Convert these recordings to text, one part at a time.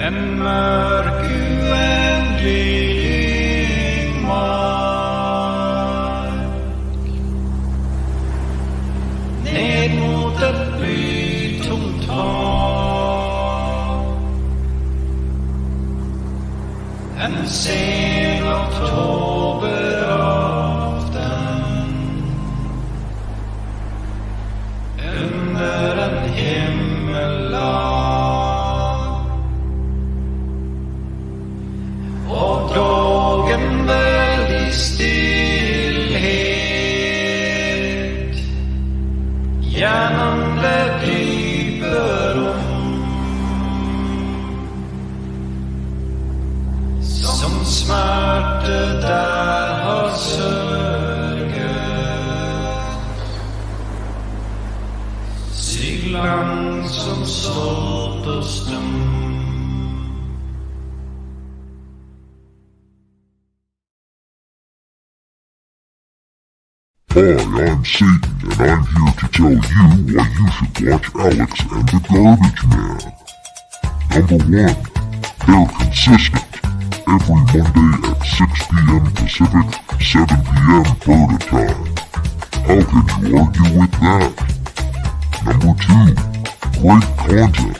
en mörk oändlig mark. Ned mot ett blytomt hav. En sen oktoberafton. Under en himmellag. Och dagen väl i stillhet. Genom det djupa rum. Som smärta där har sörgött. Siglan som stolt och stum. Hi, I'm Satan, and I'm here to tell you why you should watch Alex and the Garbage Man. Number 1, they're consistent. Every Monday at 6 p.m. Pacific, 7 p.m. Florida time. How can you argue with that? Number 2, great content.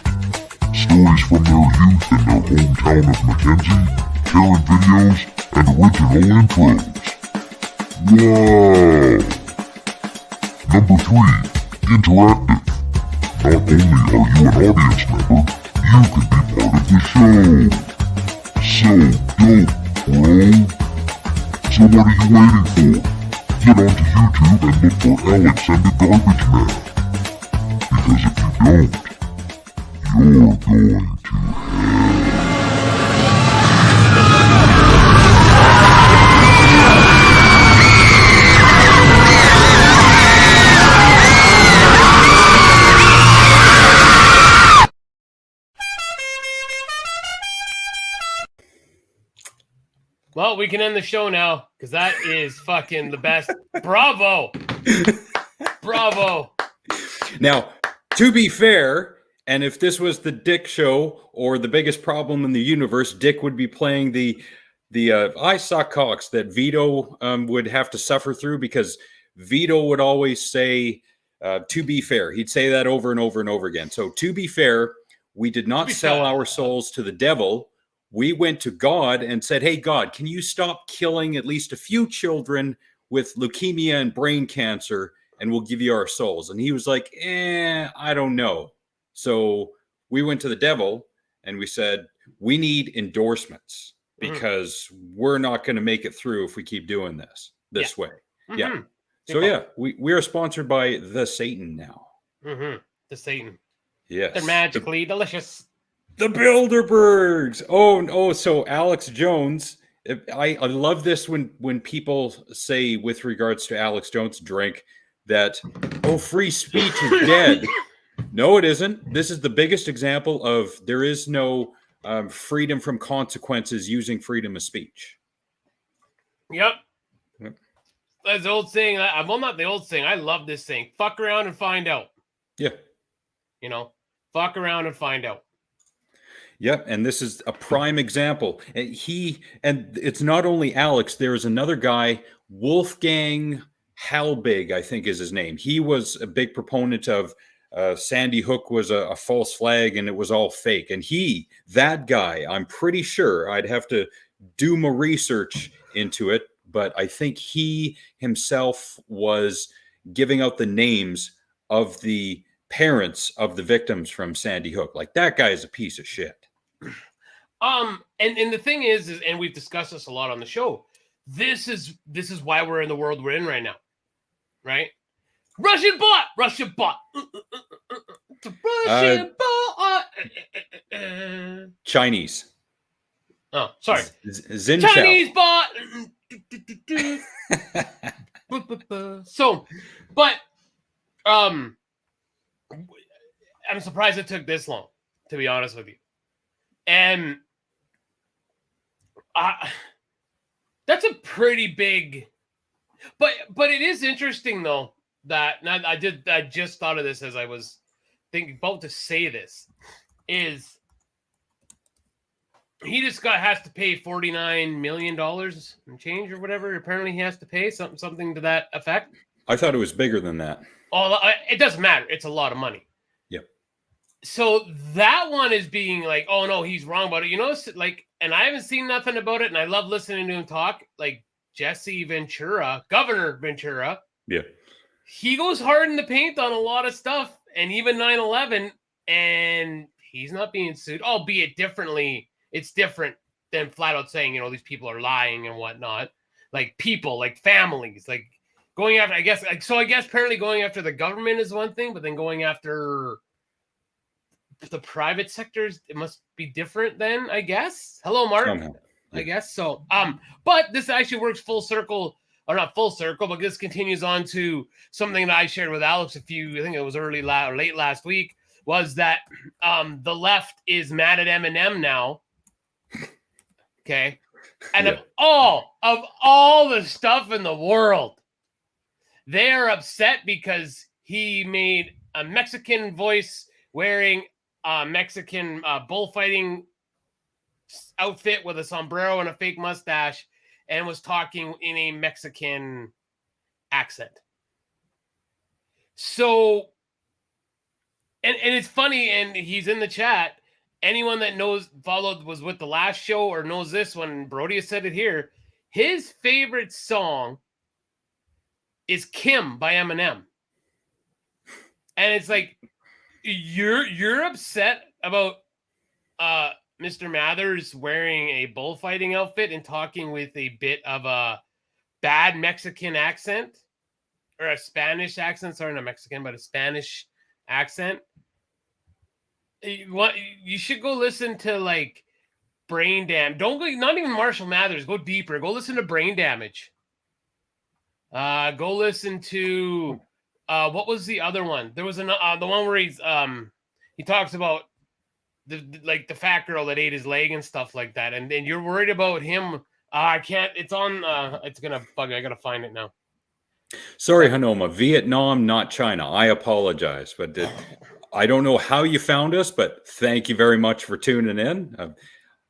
Stories from their youth in their hometown of Mackenzie, Karen videos, and original intros. Wow! Number 3, interactive. Not only are you an audience member, you can be part of the show. So dope, bro. So what are you waiting for? Get onto YouTube and look for Alex and the Garbage Man. Because if you don't, you're going to Well, we can end the show now because that is fucking the best. Bravo. Bravo. Now, to be fair, and if this was the Dick show or the biggest problem in the universe, Dick would be playing the I suck cocks that Vito would have to suffer through, because Vito would always say, to be fair. He'd say that over and over and over again. So to be fair, we did not sell our souls to the devil. We went to God and said, hey, God, can you stop killing at least a few children with leukemia and brain cancer, and we'll give you our souls? And he was like, I don't know. So we went to the devil and we said, we need endorsements because we're not going to make it through if we keep doing this way. Mm-hmm. Yeah. So yeah, we are sponsored by the Satan now. Mm-hmm. The Satan. Yes. They're magically delicious. The Bilderbergs. Oh, so Alex Jones. I love this when people say with regards to Alex Jones' drink that, free speech is dead. No, it isn't. This is the biggest example of there is no freedom from consequences using freedom of speech. Yep. That's the old saying. Well, not the old saying. I love this saying. Fuck around and find out. Yeah. Fuck around and find out. Yep, and this is a prime example. And it's not only Alex. There is another guy, Wolfgang Halbig, I think is his name. He was a big proponent of Sandy Hook was a false flag and it was all fake. And that guy, I'm pretty sure, I'd have to do my research into it, but I think he himself was giving out the names of the parents of the victims from Sandy Hook. Like, that guy is a piece of shit. And the thing is, and we've discussed this a lot on the show, this is why we're in the world we're in right now, right? Russian bot. Russian bot. Chinese. Oh, sorry. Xin Chinese bot. So, but I'm surprised it took this long, to be honest with you. And that's a pretty big, but it is interesting though that I just thought of this as I was about to say this, is he just has to pay $49 million and change or whatever. Apparently, he has to pay something to that effect. I thought it was bigger than that. Oh, it doesn't matter. It's a lot of money. Yep. So that one is being like, oh no, he's wrong about it. You know, like, and I haven't seen nothing about it, and I love listening to him talk. Like Jesse Ventura, Governor Ventura. Yeah. He goes hard in the paint on a lot of stuff, and even 9/11, and he's not being sued, albeit differently. It's different than flat out saying, you know, these people are lying and whatnot. Like people, like families, like going after, I guess apparently going after the government is one thing, but then going after the private sectors, it must be different then, I guess. Hello, Mark. Somehow. I guess so. But this actually works full circle, or not full circle, but this continues on to something that I shared with Alex I think it was late last week, was that the left is mad at Eminem now. Okay. And of all the stuff in the world, they are upset because he made a Mexican voice wearing a Mexican bullfighting outfit with a sombrero and a fake mustache and was talking in a Mexican accent. So, and it's funny, and he's in the chat. Anyone that was with the last show or knows this one, Brody has said it here. His favorite song is Kim by Eminem. And it's like, you're upset about Mr. Mathers wearing a bullfighting outfit and talking with a bit of a bad Mexican accent, or a Spanish accent. Sorry, not Mexican, but a Spanish accent. You should go listen to like Brain Damage. Don't go, not even Marshall Mathers. Go deeper. Go listen to Brain Damage. Go listen to what was the other one? There was the one where he talks about the fat girl that ate his leg and stuff like that. And then you're worried about him. I can't. It's on. It's gonna bug. I gotta find it now. Sorry, Hanoma. Vietnam, not China. I apologize, but I don't know how you found us, but thank you very much for tuning in.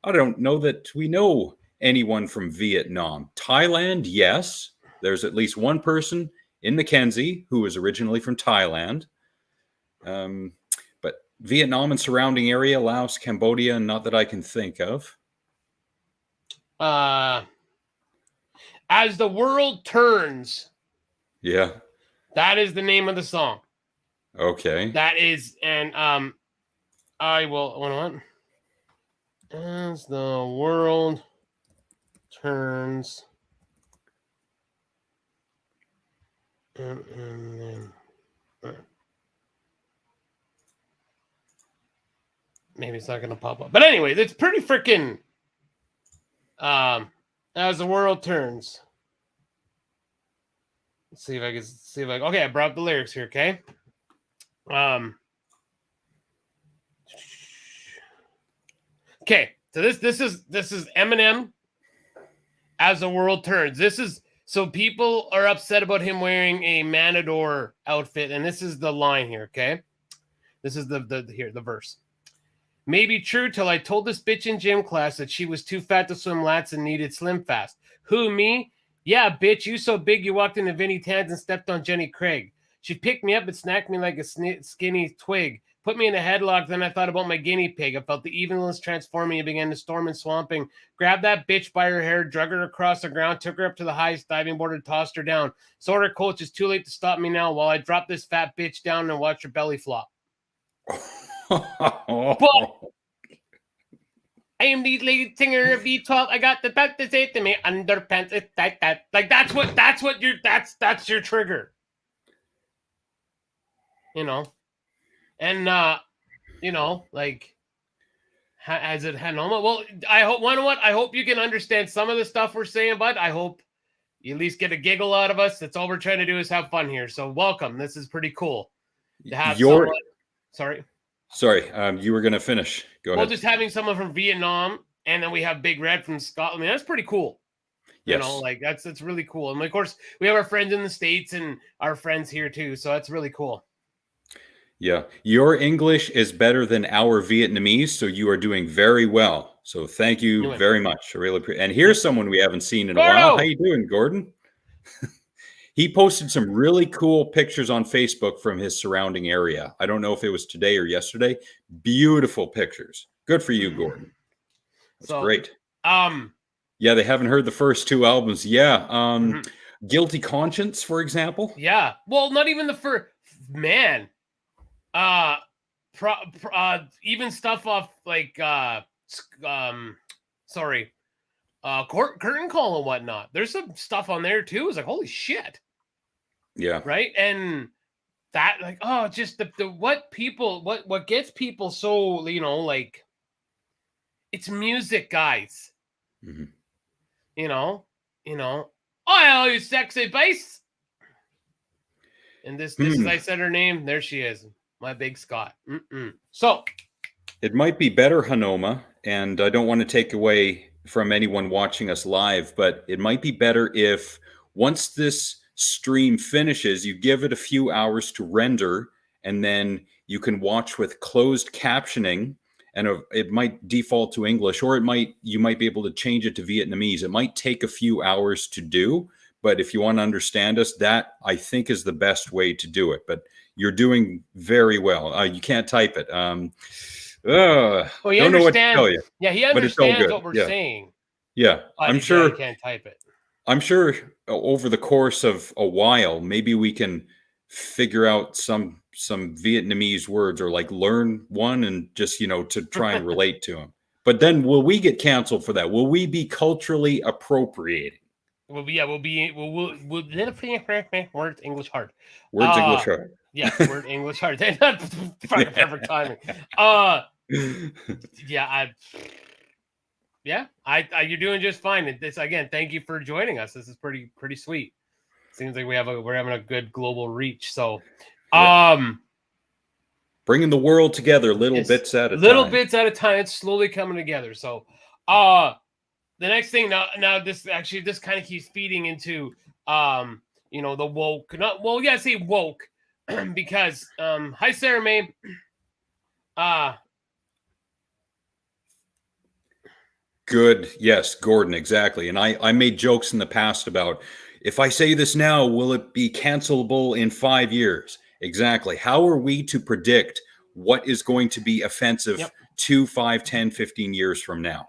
I don't know that we know anyone from Vietnam. Thailand, yes. There's at least one person in Mackenzie who was originally from Thailand. But Vietnam and surrounding area, Laos, Cambodia, not that I can think of. As the World Turns. Yeah. That is the name of the song. Okay. That is, and I will, hold on. As the world turns. And then, maybe it's not going to pop up. But anyways, it's pretty freaking, as the world turns. Let's see if I can okay, I brought up the lyrics here, okay? Okay, so this is Eminem, As the World Turns. This is, so people are upset about him wearing a Matador outfit, and this is the line here, okay? This is the verse. May be true till I told this bitch in gym class that she was too fat to swim lats and needed Slim Fast. Who, me? Yeah, bitch, you so big you walked into Vinnie Tans and stepped on Jenny Craig. She picked me up and snacked me like a skinny twig. Put me in a headlock, then I thought about my guinea pig. I felt the evilness transforming and began to storm and swamping. Grabbed that bitch by her hair, drug her across the ground, took her up to the highest diving board and tossed her down. So her coach, it's too late to stop me now while I drop this fat bitch down and watch her belly flop. But I am the lead singer of V12. I got the back to say to me underpants. It's that. Like that's your trigger. You know, and you know, like, as it Hanoma. Well, I hope, you know what? I hope you can understand some of the stuff we're saying, but I hope you at least get a giggle out of us. That's all we're trying to do is have fun here. So welcome. This is pretty cool to have someone. Sorry, you were gonna finish. Go ahead. Well, just having someone from Vietnam, and then we have Big Red from Scotland. I mean, that's pretty cool. You know, like that's really cool. And of course, we have our friends in the States and our friends here too. So that's really cool. Yeah, your English is better than our Vietnamese, so you are doing very well. So thank you New very much. I really appreciate. And here's someone we haven't seen in a while. How you doing, Gordon? He posted some really cool pictures on Facebook from his surrounding area. I don't know if it was today or yesterday. Beautiful pictures. Good for you, Gordon. That's great. Yeah, they haven't heard the first two albums. Yeah. Guilty Conscience, for example. Yeah. Well, not even the first. Man. Even stuff off like curtain call and whatnot. There's some stuff on there too. It's like, holy shit. Yeah. Right. And that, like, oh, just the what gets people so, you know, like, it's music, guys. Mm-hmm. You know, oh, you sexy bass. And this is, I said her name. There she is. My big Scott. So it might be better, Hanoma, and I don't want to take away from anyone watching us live, but it might be better if once this stream finishes, you give it a few hours to render, and then you can watch with closed captioning, and it might default to English, or you might be able to change it to Vietnamese. It might take a few hours to do, but if you want to understand us, that I think is the best way to do it. But you're doing very well. You can't type it. Well, he don't know what to tell you. Yeah, he understands what we're saying. Yeah, I'm sure. He can't type it. I'm sure over the course of a while, maybe we can figure out some Vietnamese words, or like learn one and just, to try and relate to them. But then will we get canceled for that? Will we be culturally appropriating? We'll words English hard. Words English hard. Yeah, word English hard. They're not perfect timing. You're doing just fine. This, again, thank you for joining us. This is pretty sweet. Seems like we're having a good global reach. So, bringing the world together, bits at a time. Little bits at a time. It's slowly coming together. So, the next thing now this kind of keeps feeding into the woke. Say woke because hi Sarah May. Good. Yes, Gordon, exactly. And I made jokes in the past about, if I say this now, will it be cancelable in 5 years? Exactly. How are we to predict what is going to be offensive 2, 5, 10, 15 years from now?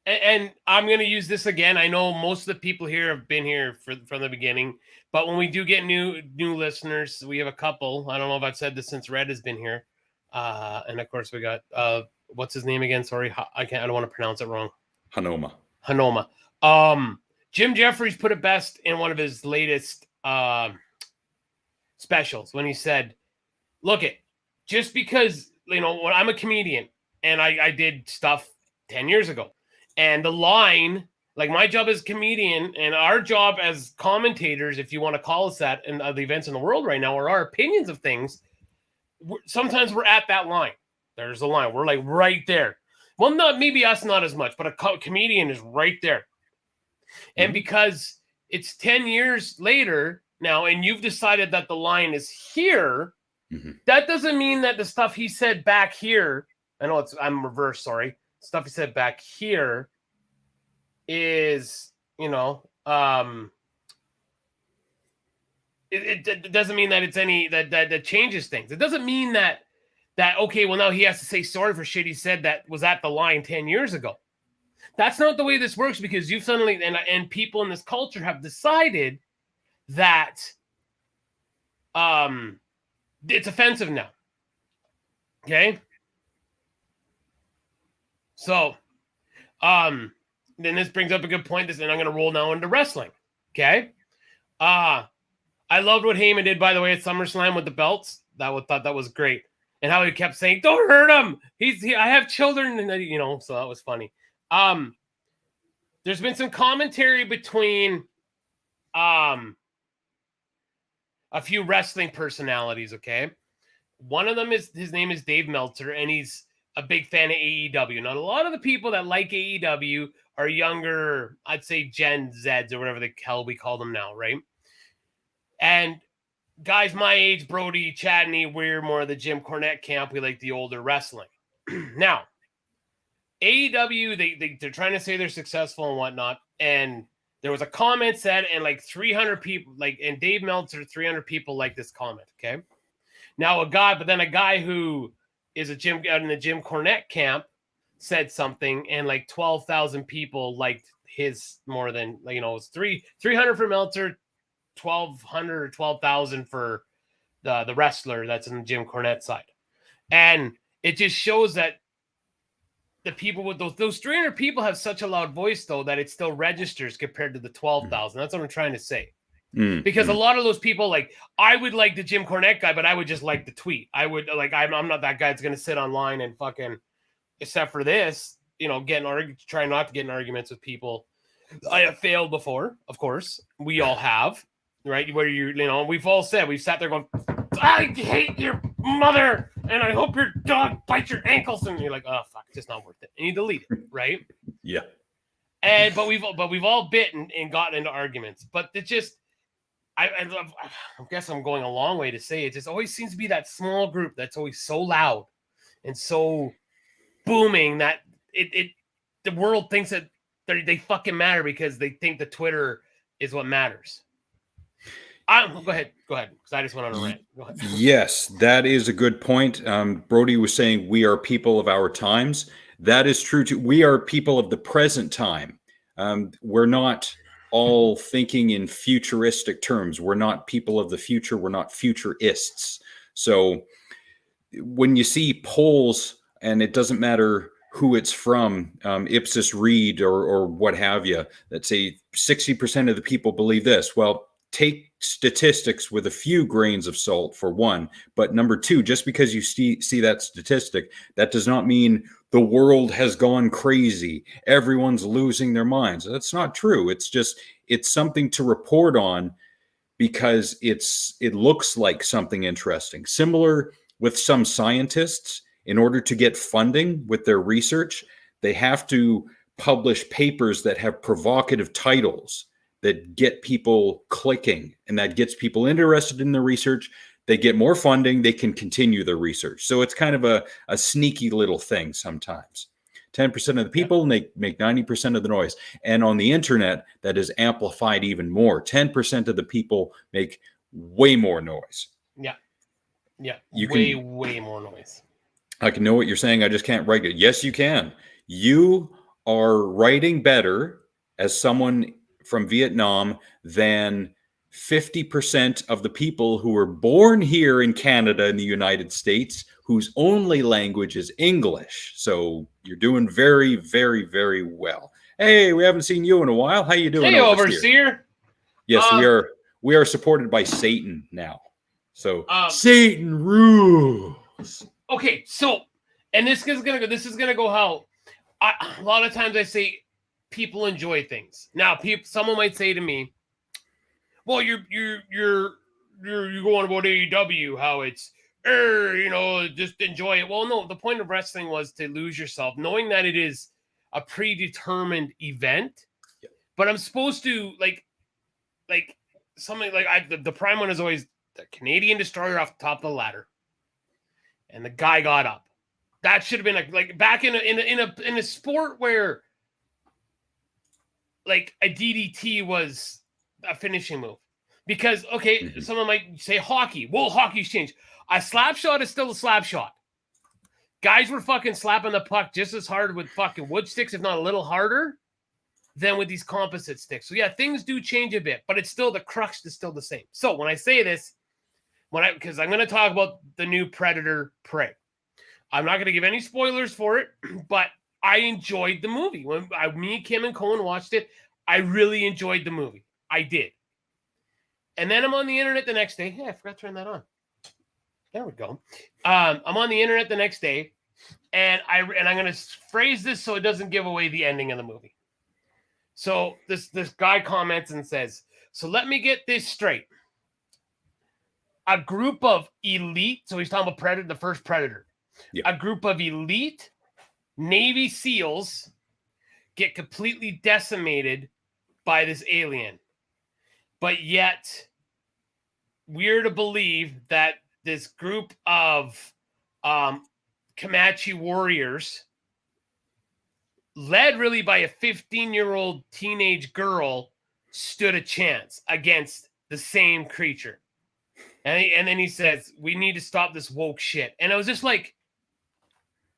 And I'm going to use this again. I know most of the people here have been here from the beginning, but when we do get new listeners, we have a couple. I don't know if I've said this since Red has been here. And of course we got, what's his name again? Sorry. I don't want to pronounce it wrong. Hanoma. Jim Jeffries put it best in one of his latest specials when he said, look it, just because, when I'm a comedian and I did stuff 10 years ago, and the line, like my job as a comedian and our job as commentators, if you want to call us that, in the events in the world right now, or our opinions of things, sometimes we're at that line. There's the line. We're like right there. Well, maybe us not as much, but a comedian is right there. And because it's 10 years later now, and you've decided that the line is here, that doesn't mean that the stuff he said back here, I'm reverse, sorry. Stuff he said back here is, it doesn't mean that it's that changes things. It doesn't mean that okay, well now he has to say sorry for shit he said that was at the line 10 years ago. That's not the way this works, because you've suddenly and people in this culture have decided that it's offensive now. Okay? So, then this brings up a good point. And I'm going to roll now into wrestling. Okay? I loved what Heyman did, by the way, at SummerSlam with the belts. Thought that was great. And how he kept saying, "Don't hurt him. I have children," and so that was funny. There's been some commentary between a few wrestling personalities. Okay, one of them his name is Dave Meltzer, and he's a big fan of AEW. Now, a lot of the people that like AEW are younger, I'd say Gen Zs or whatever the hell we call them now, right? And guys my age, Brody, Chadney, we're more of the Jim Cornette camp. We like the older wrestling. Now, AEW, they're trying to say they're successful and whatnot, and there was a comment said, and like 300 people, like, and Dave Meltzer, 300 people like this comment. Okay, now a guy who is in the Jim Cornette camp said something, and like 12,000 people liked his more than, you know, it's 300 for Meltzer, 1,200 or 12,000 for the wrestler that's in the Jim Cornette side, and it just shows that the people with those 300 people have such a loud voice, though, that it still registers compared to the 12,000. That's what I'm trying to say. Because a lot of those people, like, I would like the Jim Cornette guy, but I would just like the tweet. I would, like, I'm not that guy that's going to sit online and fucking, except for this, you know, try not to get in arguments with people. I have failed before, of course. We all have, right? Where you know, we've sat there going, I hate your mother, and I hope your dog bites your ankles. And you're like, oh fuck, it's just not worth it. And you delete it, right? Yeah. But we've all bitten and gotten into arguments. But it just, I guess I'm going a long way to say it just always seems to be that small group that's always so loud and so booming that the world thinks that they fucking matter because they think the Twitter is what matters. Go ahead, because I just went on a rant. Go ahead. Yes, that is a good point. Brody was saying we are people of our times. That is true too. We are people of the present time. We're not all thinking in futuristic terms. We're not people of the future. We're not futurists. So when you see polls, and it doesn't matter who it's from, Ipsos Reid or what have you, that say 60% of the people believe this. Well, take statistics with a few grains of salt, for one. But number two, just because you see that statistic, that does not mean the world has gone crazy. Everyone's losing their minds. That's not true. It's something to report on because it looks like something interesting. Similar with some scientists, in order to get funding with their research, they have to publish papers that have provocative titles that get people clicking, and that gets people interested in the research. They get more funding, they can continue their research. So it's kind of a sneaky little thing sometimes. 10% of the people make 90% of the noise. And on the internet, that is amplified even more. 10% of the people make way more noise. Yeah. Way more noise. I can know what you're saying. I just can't write it. Yes, you can. You are writing better as someone from Vietnam than 50% of the people who were born here in Canada and the United States, whose only language is English. So you're doing very, very, very well. Hey, we haven't seen you in a while. How you doing? Hey, overseer. Yes, we are supported by Satan now. So Satan rules. Okay, so, and this is gonna go how a lot of times I say people enjoy things. Now, someone might say to me, "Well, you're going about AEW, how it's you know, just enjoy it." Well, no, the point of wrestling was to lose yourself, knowing that it is a predetermined event. Yeah. But I'm supposed to like something like the prime one is always the Canadian Destroyer off the top of the ladder, and the guy got up. That should have been like back in a sport where like a DDT was a finishing move. Because someone might say hockey. Well, hockey's changed. A slap shot is still a slap shot. Guys were fucking slapping the puck just as hard with fucking wood sticks, if not a little harder, than with these composite sticks. So yeah, things do change a bit, but it's still, the crux is still the same. So when I say this, because I'm going to talk about the new Predator Prey. I'm not going to give any spoilers for it, but I enjoyed the movie. When me, Kim, and Cohen watched it, I really enjoyed the movie. I did. And then I'm on the internet the next day. Hey, I forgot to turn that on. There we go. I'm on the internet the next day, and I'm going to phrase this so it doesn't give away the ending of the movie. So this guy comments and says, "So let me get this straight. A group of elite," so he's talking about Predator, the first Predator. Yeah. "A group of elite Navy SEALs get completely decimated by this alien. But yet, we're to believe that this group of Comanche warriors led really by a 15-year-old teenage girl, stood a chance against the same creature. And then he says, we need to stop this woke shit. And I was just like,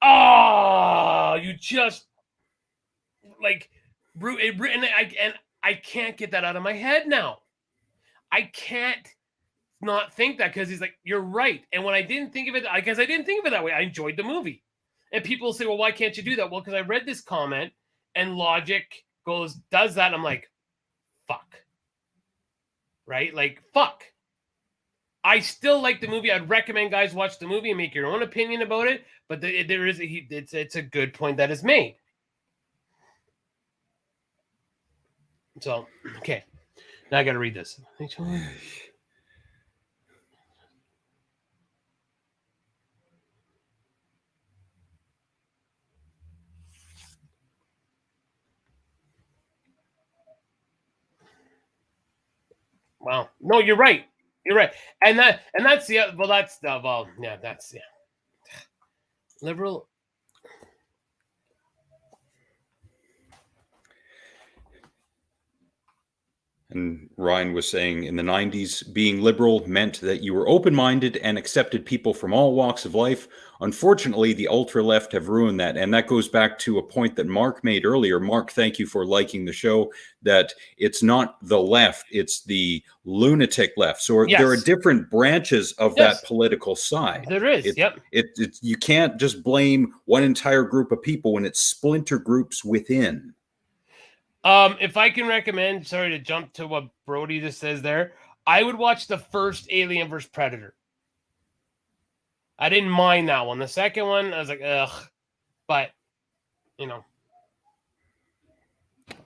oh, you just like, and I can't get that out of my head now. I can't not think that, because he's like, you're right. And when I didn't think of it, because I didn't think of it that way, I enjoyed the movie. And people say, well, why can't you do that? Well, because I read this comment and logic does that. I'm like, fuck. Right? Like, fuck. I still like the movie. I'd recommend guys watch the movie and make your own opinion about it. But it's a good point that is made. So, okay. Now I got to read this. Wow. No, you're right. You're right. And that's liberal. And Ryan was saying in the 90s, being liberal meant that you were open-minded and accepted people from all walks of life. Unfortunately, the ultra-left have ruined that. And that goes back to a point that Mark made earlier. Mark, thank you for liking the show, that it's not the left, it's the lunatic left. So there are different branches of that political side. There is, you can't just blame one entire group of people when it's splinter groups within. If I can recommend, sorry to jump to what Brody just says there, I would watch the first Alien vs. Predator. I didn't mind that one. The second one, I was like, ugh. But, you know.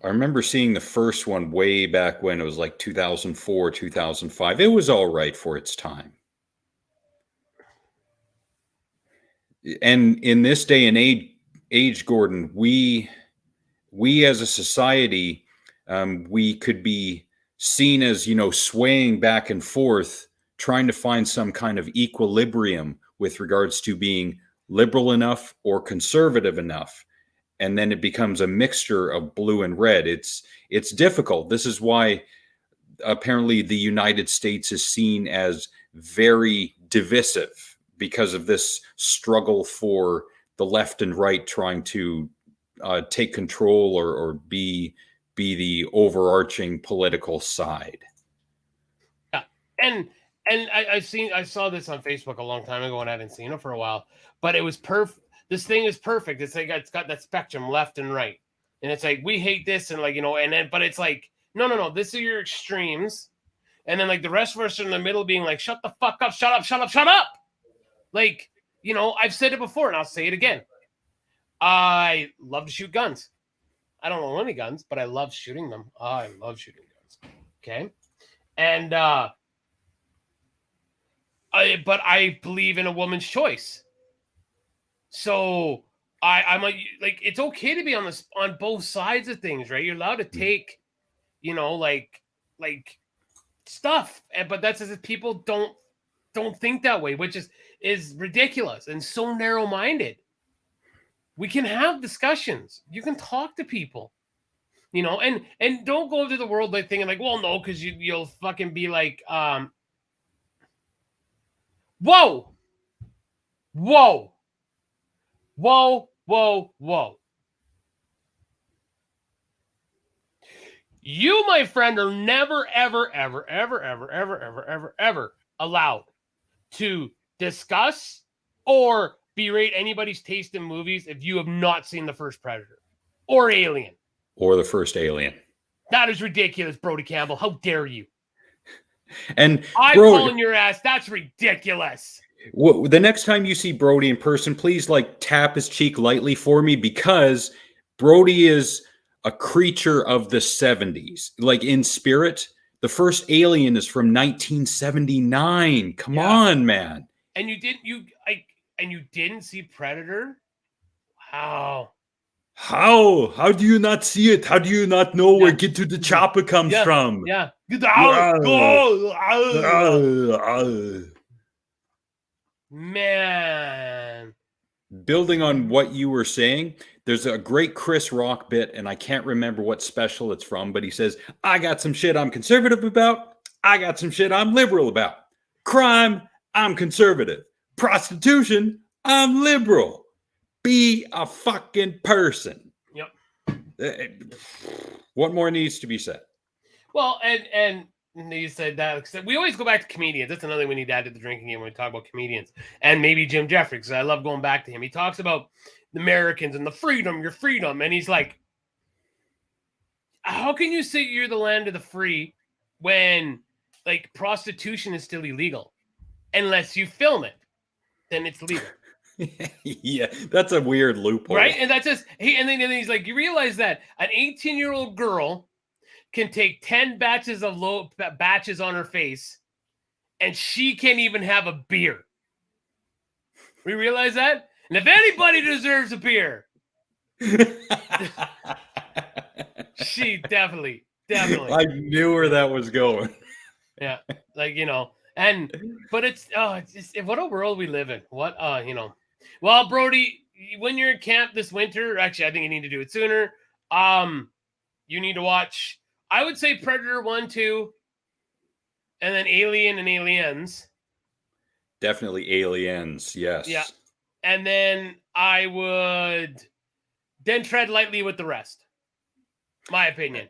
I remember seeing the first one way back when it was like 2004, 2005. It was all right for its time. And in this day and age, Gordon, we as a society, we could be seen as, swaying back and forth, trying to find some kind of equilibrium with regards to being liberal enough or conservative enough. And then it becomes a mixture of blue and red. It's difficult. This is why apparently the United States is seen as very divisive, because of this struggle for the left and right trying to take control or be the overarching political side. Yeah, and I saw this on Facebook a long time ago, and I haven't seen it for a while. But it was perfect. This thing is perfect. It's like it's got that spectrum left and right, and it's like we hate this and and then but it's like no, this are your extremes, and then like the rest of us are in the middle, being like shut the fuck up, shut up. Like I've said it before, and I'll say it again. I love to shoot guns. I don't own any guns, but I love shooting them. I love shooting guns. Okay. And but I believe in a woman's choice. So I'm like it's okay to be on both sides of things, right? You're allowed to take, like stuff. But that's as if people don't think that way, which is ridiculous and so narrow-minded. We can have discussions. You can talk to people, and don't go into the world like thinking like, well, no, because you'll fucking be like, whoa. You, my friend, are never, ever, ever, ever, ever, ever, ever, ever, ever allowed to discuss or berate anybody's taste in movies if you have not seen the first Predator or Alien. Or the first Alien. That is ridiculous, Brody Campbell. How dare you? And I'm calling your ass. That's ridiculous. Well, the next time you see Brody in person, please tap his cheek lightly for me, because Brody is a creature of the 70s. Like in spirit, the first Alien is from 1979. Come on, man. And you didn't see Predator? Wow. How do you not see it? How do you not know where Get to the Chopper comes from? Yeah. Get out. Go. Man. Building on what you were saying, there's a great Chris Rock bit, and I can't remember what special it's from, but he says, I got some shit I'm conservative about. I got some shit I'm liberal about. Crime, I'm conservative. Prostitution, I'm liberal. Be a fucking person. Yep. What more needs to be said? Well, and you said that we always go back to comedians. That's another thing we need to add to the drinking game when we talk about comedians, and maybe Jim Jeffries, because I love going back to him. He talks about the Americans and the freedom, your freedom, and he's like, how can you say you're the land of the free when like prostitution is still illegal unless you film it? Then it's legal. Yeah, that's a weird loophole, right? And that's just and then he's like, you realize that an 18-year-old girl can take 10 batches on her face, and she can't even have a beer. We realize that, and if anybody deserves a beer, she definitely. I knew where that was going. Yeah, like but it's just what a world we live in. What Well, Brody, when you're in camp this winter, actually, I think you need to do it sooner. You need to watch, I would say, Predator 1, 2, and then Alien and Aliens. Definitely Aliens, yes. Yeah. And then I would then tread lightly with the rest. My opinion.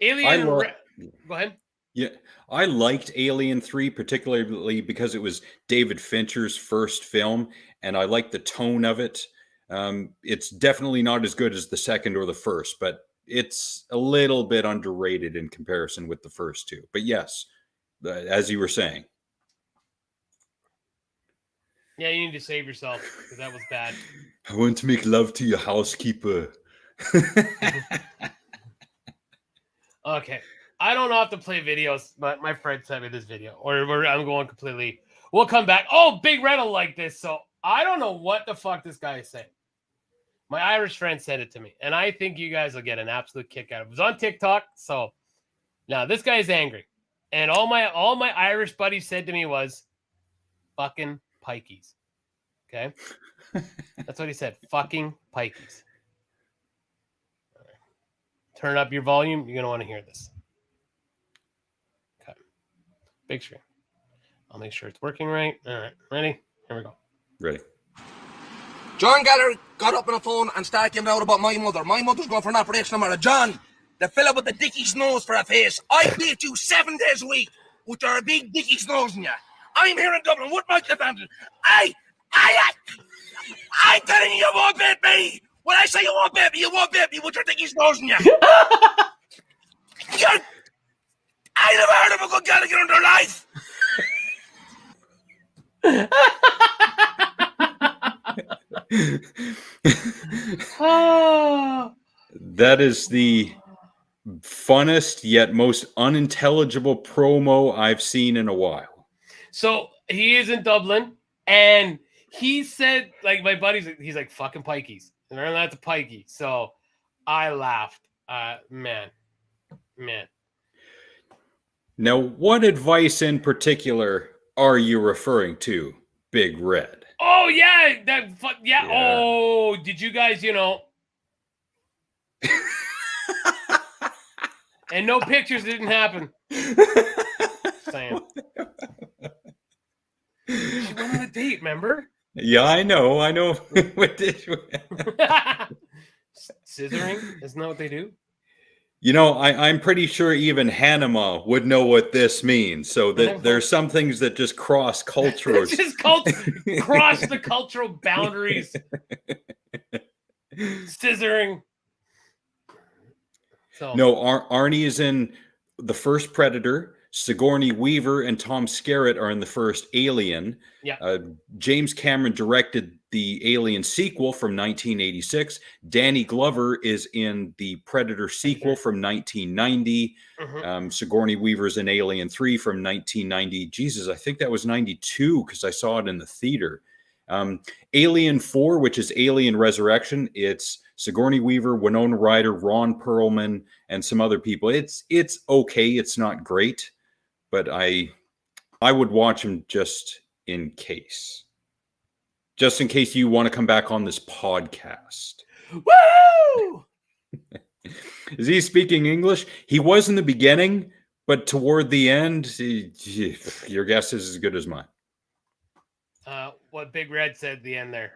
Alien. Go ahead. Yeah, I liked Alien 3, particularly because it was David Fincher's first film, and I liked the tone of it. It's definitely not as good as the second or the first, but it's a little bit underrated in comparison with the first two. But yes, as you were saying. Yeah, you need to save yourself because that was bad. I want to make love to your housekeeper. Okay. I don't have to play videos, but my friend sent me this video, or I'm going completely. We'll come back. Oh, Big Red will like this. So I don't know what the fuck this guy is saying. My Irish friend sent it to me, and I think you guys will get an absolute kick out of it. It was on TikTok, so now this guy is angry, and all my Irish buddies said to me was, "Fucking pikeys." Okay, that's what he said. Fucking pikeys. All right. Turn up your volume. You're gonna want to hear this. Okay, big screen. I'll make sure it's working right. All right, ready? Here we go. Ready. John Gallagher got up on the phone and started giving out about my mother. My mother's going for an operation tomorrow. John, the fella with the Dickie's nose for a face. I beat you 7 days a week with your big Dickie's nose in you. I'm here in Dublin. What might you fancy? I'm telling you won't beat me. When I say you won't beat me, you won't beat me with your Dickie's nose in you. I never heard of a good Gallagher in their life. That is the funnest yet most unintelligible promo I've seen in a while. So he is in Dublin, and he said, like, my buddy's, he's like, fucking pikeys. And they're not the pikey. So I laughed. Man. Now, what advice in particular are you referring to, Big Red? Oh, yeah. Yeah. Oh, did you guys, and no pictures didn't happen. Saying. She went on a date, remember? Yeah, I know. Scissoring? Isn't that what they do? I'm pretty sure even Hanema would know what this means. So that there's some things that just cross cultures. Just cross the cultural boundaries. Scissoring. So. No, Arnie is in the first Predator. Sigourney Weaver and Tom Skerritt are in the first Alien. Yeah. James Cameron directed the Alien sequel from 1986. Danny Glover is in the Predator sequel from 1990. Mm-hmm. Sigourney Weaver's in Alien 3 from 1990. Jesus, I think that was 92 because I saw it in the theater. Alien 4, which is Alien Resurrection, it's Sigourney Weaver, Winona Ryder, Ron Perlman, and some other people. It's okay. It's not great, but I would watch them just in case you want to come back on this podcast. Woo! Is he speaking English? He was in the beginning, but toward the end, your guess is as good as mine. What Big Red said at the end there.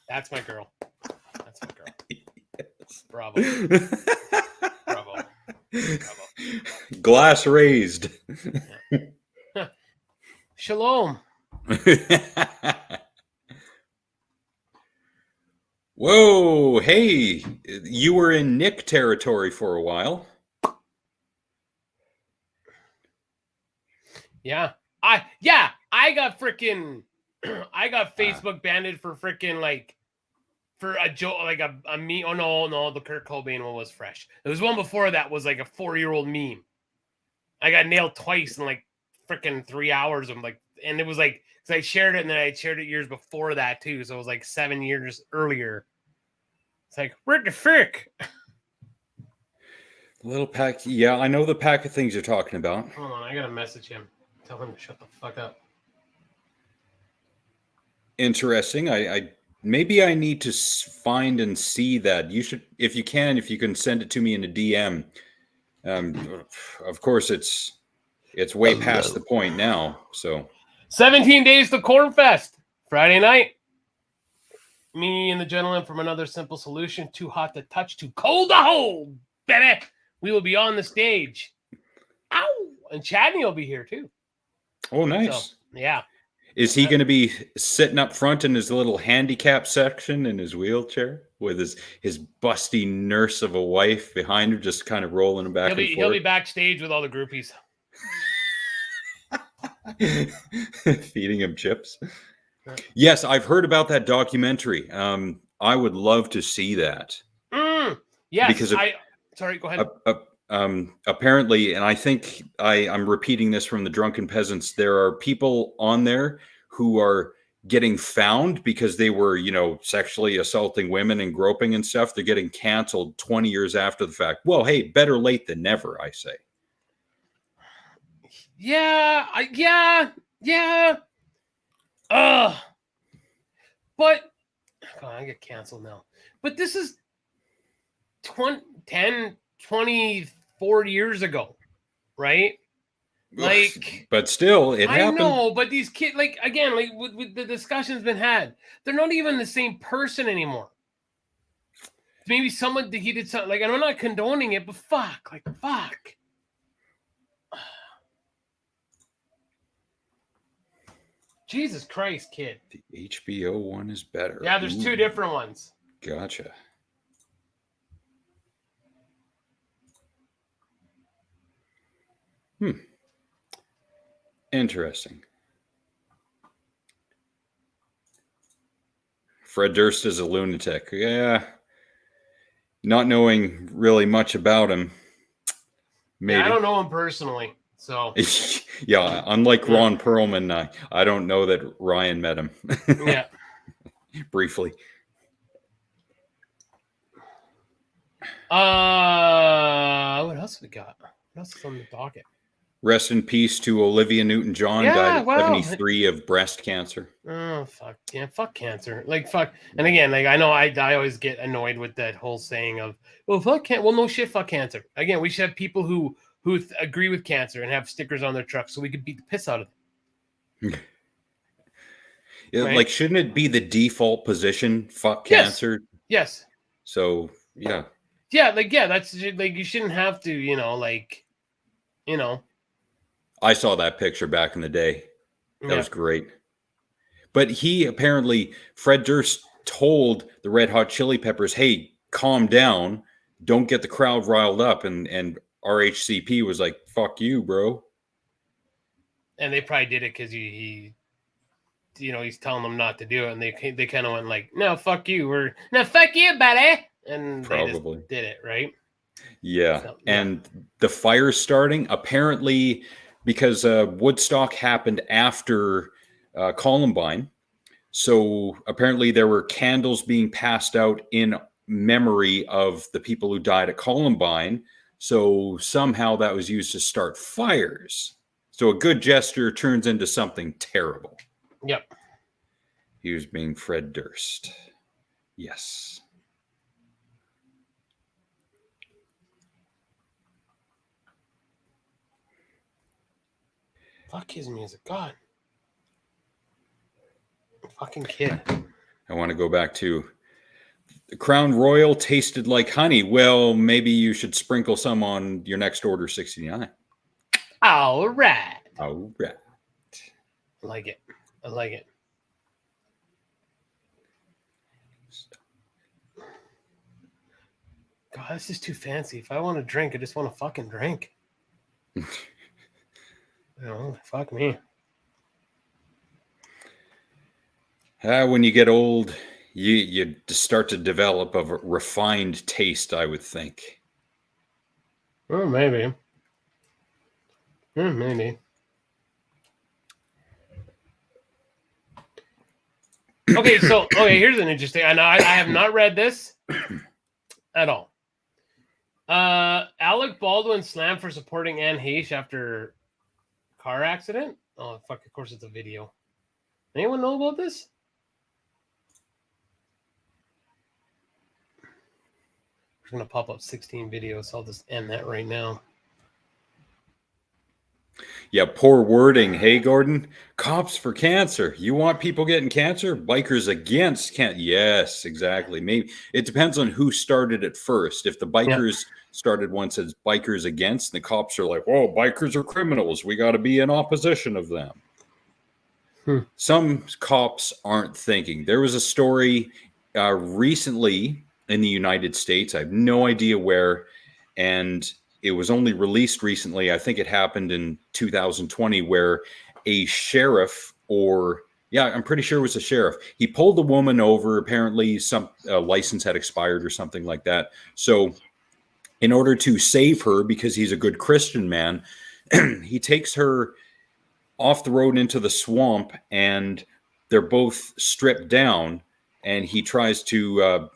That's my girl. That's my girl. Yes. Bravo. Bravo. Bravo. Glass raised. Yeah. Shalom. Whoa, hey, you were in Nick territory for a while. Yeah. I got freaking I got Facebook banned for freaking like for a joke like a meme. Oh no, the Kurt Cobain one was fresh. There was one before that was like a 4-year-old meme. I got nailed twice in like freaking 3 hours. I'm like, and it was like, because I shared it and then I shared it years before that too. So it was like 7 years earlier. It's like, what the frick? Little pack. Yeah, I know the pack of things you're talking about. Hold on, I gotta message him. Tell him to shut the fuck up. Interesting. I maybe I need to find and see that. You should, if you can send it to me in a DM. Of course, it's way past the point now. So 17 days to Cornfest. Friday night. Me and the gentleman from Another Simple Solution. Too hot to touch, too cold to hold, baby. We will be on the stage. Ow! And Chadney will be here too. Oh, nice. So, yeah. Is he going to be sitting up front in his little handicap section in his wheelchair with his busty nurse of a wife behind him, just kind of rolling him back and forth? He'll be backstage with all the groupies. Feeding him chips. Yes, I've heard about that documentary. I would love to see that. Yes, because sorry, go ahead. Apparently, and I think I'm repeating this from the Drunken Peasants, there are people on there who are getting found because they were, sexually assaulting women and groping and stuff. They're getting canceled 20 years after the fact. Well, hey, better late than never, I say. Yeah. But I get canceled now. But this is 10, 24 years ago, right? Like, but still, it happened. I know, but these kids, like, again, like with the discussion's been had, they're not even the same person anymore. Maybe someone he did something like, and I'm not condoning it, but fuck. Jesus Christ, kid. The HBO one is better. Yeah, there's two different ones. Gotcha. Interesting. Fred Durst is a lunatic. Yeah. Not knowing really much about him. Maybe. Yeah, I don't know him personally. So yeah, unlike Ron Perlman, I don't know that Ryan met him. Yeah. Briefly. What else we got? What else is on the docket? Rest in peace to Olivia Newton-John, died at 73 of breast cancer. Oh, fuck. Yeah, fuck cancer. Like, fuck. And again, like, I know I always get annoyed with that whole saying of, well, fuck cancer. Well, no shit, fuck cancer. Again, we should have people who agree with cancer and have stickers on their trucks so we could beat the piss out of them. Yeah, right? Like, shouldn't it be the default position? Fuck cancer. Yes. So, yeah. Yeah, like, yeah, that's like, you shouldn't have to, I saw that picture back in the day. That was great. But Fred Durst told the Red Hot Chili Peppers, hey, calm down. Don't get the crowd riled up. And RHCP was like, fuck you, bro. And they probably did it because he's telling them not to do it. And they kind of went like, no, fuck you. No, fuck you, buddy. And probably they just did it, right? Yeah. So, yeah. And the fire starting, apparently, because Woodstock happened after Columbine. So apparently there were candles being passed out in memory of the people who died at Columbine. So somehow that was used to start fires. So a good gesture turns into something terrible. Yep. He was being Fred Durst. Yes. Fuck his music. God. Fucking kid. I want to go back to the Crown Royal tasted like honey. Well, maybe you should sprinkle some on your next order 69. All right. All right. I like it. I like it. God, this is too fancy. If I want to drink, I just want to fucking drink. You know, fuck me. When you get old, you start to develop a refined taste, I would think. Oh, maybe. Maybe. Okay, so here's an interesting. And I have not read this at all. Alec Baldwin slammed for supporting Anne Heche after car accident. Oh fuck! Of course, it's a video. Anyone know about this? We're gonna pop up 16 videos. So I'll just end that right now. Yeah, poor wording. Hey, Gordon, cops for cancer. You want people getting cancer? Bikers against cancer. Yes, exactly. Maybe it depends on who started it first. If the bikers started one says bikers against, the cops are like, "Whoa, bikers are criminals. We got to be in opposition of them." Some cops aren't thinking. There was a story recently in the United States. I have no idea where, and it was only released recently. I think it happened in 2020 where a sheriff I'm pretty sure it was a sheriff. He pulled a woman over. Apparently some license had expired or something like that. So in order to save her, because he's a good Christian man, he takes her off the road into the swamp and they're both stripped down and he tries to,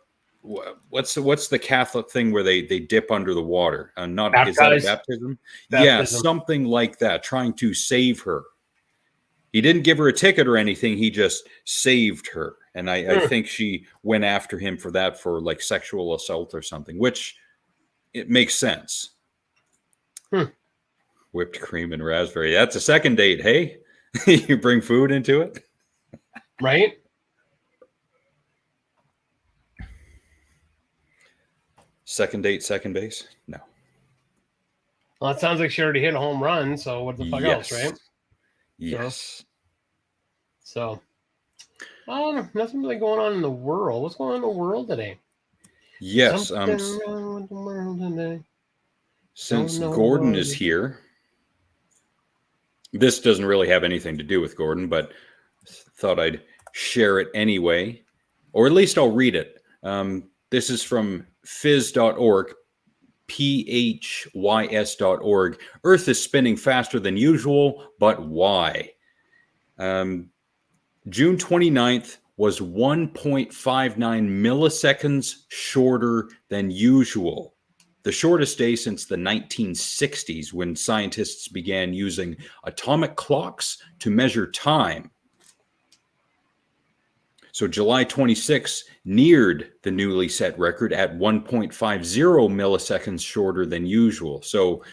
what's the Catholic thing where they dip under the water? Is that a baptism? Yeah, something like that. Trying to save her. He didn't give her a ticket or anything. He just saved her, and I think she went after him for that, for like sexual assault or something. Which it makes sense. Whipped cream and raspberry. That's a second date. Hey, you bring food into it, right? Second date, second base? No. Well, it sounds like she already hit a home run, so what the fuck else, right? Yes. So, nothing really going on in the world. What's going on in the world today? Yes. Something wrong with the world today. Since Gordon is here, this doesn't really have anything to do with Gordon, but thought I'd share it anyway, or at least I'll read it. This is from phys.org, phys.org. Earth is spinning faster than usual, but why? June 29th was 1.59 milliseconds shorter than usual. The shortest day since the 1960s, when scientists began using atomic clocks to measure time. So July 26 neared the newly set record at 1.50 milliseconds shorter than usual. So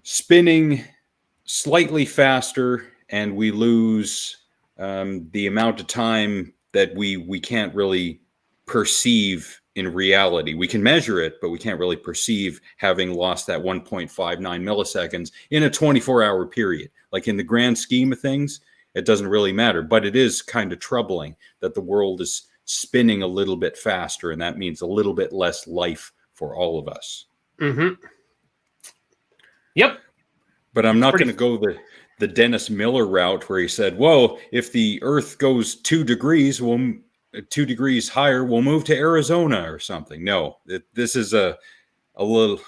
spinning slightly faster, and we lose the amount of time that we can't really perceive in reality. We can measure it, but we can't really perceive having lost that 1.59 milliseconds in a 24-hour period. Like in the grand scheme of things, it doesn't really matter, but it is kind of troubling that the world is spinning a little bit faster, and that means a little bit less life for all of us. Yep. But I'm not going to go the Dennis Miller route where he said, well, if the Earth goes 2 degrees, 2 degrees higher, we'll move to Arizona or something. No, this is a little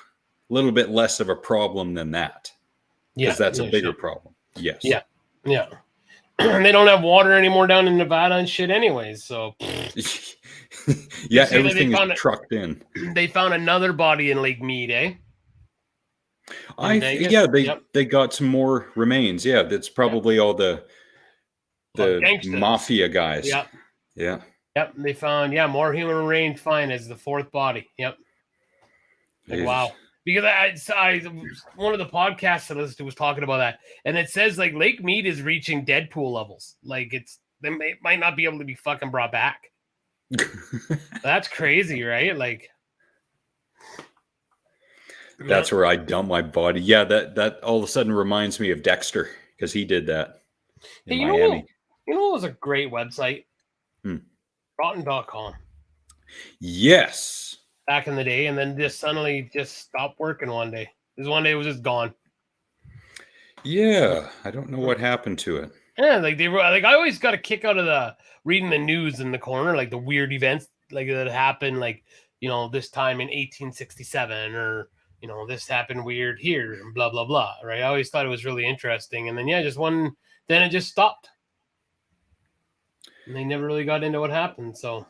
bit less of a problem than that. Because that's a bigger problem. Yes. Yeah. They don't have water anymore down in Nevada and shit anyways, so yeah, everything is trucked in. They found another body in Lake Mead, eh? They got some more remains. Yeah, that's probably all the gangsters. mafia guys. Yep. Yeah. Yep. They found more human remains fine as the fourth body. Yep. Like, Jesus. wow. Because I one of the podcasts I listened to was talking about that, and it says like Lake Mead is reaching Deadpool levels. Like might not be able to be fucking brought back. That's crazy, right? Like that's where I dump my body. Yeah, that all of a sudden reminds me of Dexter because he did that in Miami. You know, it was a great website. Rotten.com. Yes. Back in the day, and then just suddenly just stopped working one day. Because one day it was just gone. Yeah, I don't know what happened to it. Yeah, like they were like I always got a kick out of the reading the news in the corner, like the weird events like that happened, like this time in 1867, or this happened weird here, and blah blah blah. Right? I always thought it was really interesting, and then then it just stopped, and they never really got into what happened. So,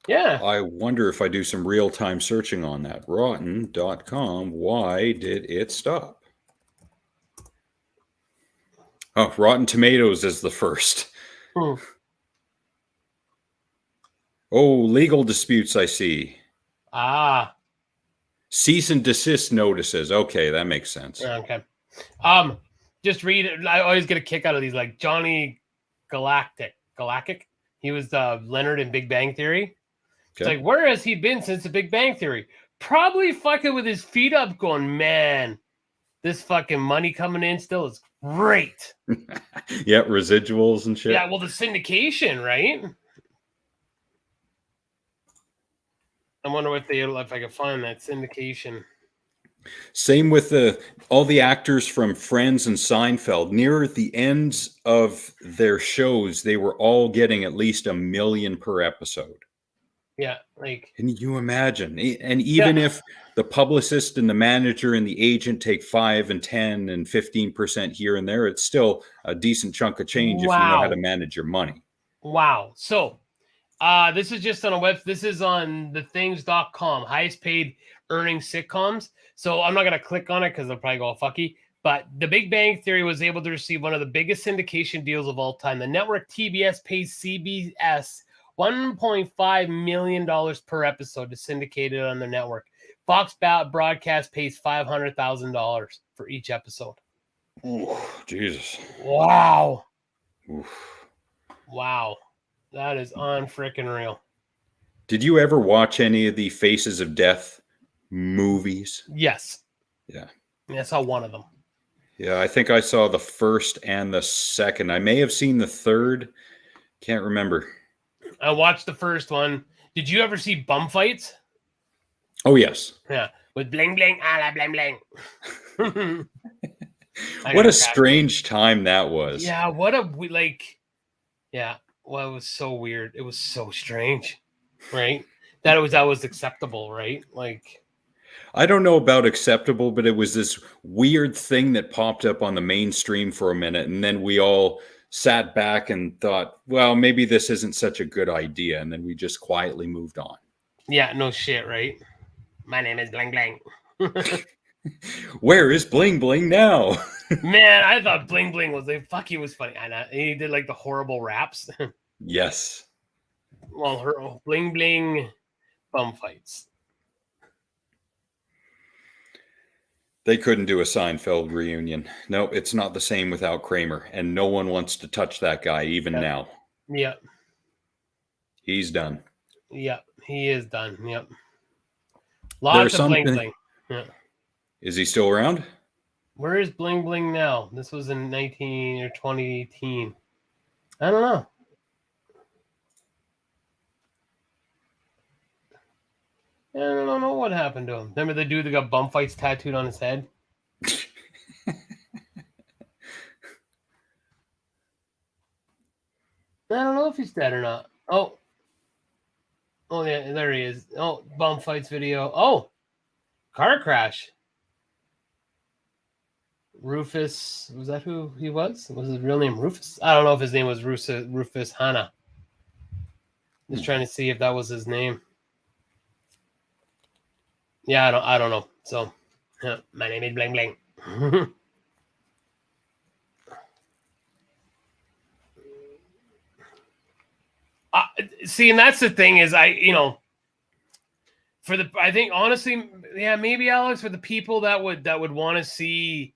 yeah. I wonder if I do some real-time searching on that. Rotten.com. Why did it stop? Oh, Rotten Tomatoes is the first. Oh, legal disputes I see. Cease and desist notices. Okay, that makes sense. Okay. Just read it. I always get a kick out of these, like Johnny Galactic. He was Leonard in Big Bang Theory. It's like, where has he been since the Big Bang Theory? Probably fucking with his feet up going, man, this fucking money coming in still is great. Yeah, residuals and shit. Yeah, well, the syndication, right? I wonder if I can find that syndication. Same with all the actors from Friends and Seinfeld. Near the ends of their shows, they were all getting at least $1 million per episode. Yeah, like, can you imagine? And even if the publicist and the manager and the agent take 5 and 10 and 15% here and there, it's still a decent chunk of change if you know how to manage your money. Wow. So this is just on a web. This is on thethings.com, highest paid earning sitcoms. So I'm not going to click on it because they'll probably go fucky. But The Big Bang Theory was able to receive one of the biggest syndication deals of all time. The network TBS pays CBS $1.5 million per episode to syndicate it on their network. Fox Broadcast pays $500,000 for each episode. Ooh, Jesus. Wow. Oof. Wow. That is unfreaking real. Did you ever watch any of the Faces of Death movies? Yes. Yeah. I saw one of them. Yeah, I think I saw the first and the second. I may have seen the third. Can't remember. I watched the first one. Did you ever see bum fights? Oh, yes. Yeah. With bling bling, a la bling bling. What a strange time that was. Yeah, yeah. Well, it was so weird. It was so strange, right? That was acceptable, right? Like, I don't know about acceptable, but it was this weird thing that popped up on the mainstream for a minute, and then we all sat back and thought, well, maybe this isn't such a good idea, and then we just quietly moved on. Yeah, no shit, right? My name is Bling Bling. Where is Bling Bling now? Man, I thought Bling Bling was he was funny. And he did like the horrible raps. Yes. Well, her Bling Bling bum fights. They couldn't do a Seinfeld reunion. No, it's not the same without Kramer, and no one wants to touch that guy even now. Yep. He's done. Yep, he is done. Yep. Lots of Bling Bling. Yeah. Is he still around? Where is Bling Bling now? This was in 19 or 2018. I don't know. I don't know what happened to him. Remember the dude that got bum fights tattooed on his head? I don't know if he's dead or not. Oh, yeah, there he is. Oh, bum fights video. Oh, car crash. Rufus, was that who he was? Was his real name Rufus? I don't know if his name was Rufus Hanna. Just trying to see if that was his name. Yeah, I don't know. So, my name is Bling Bling. See, and that's the thing is I think honestly, yeah, maybe Alex, for the people that would want to see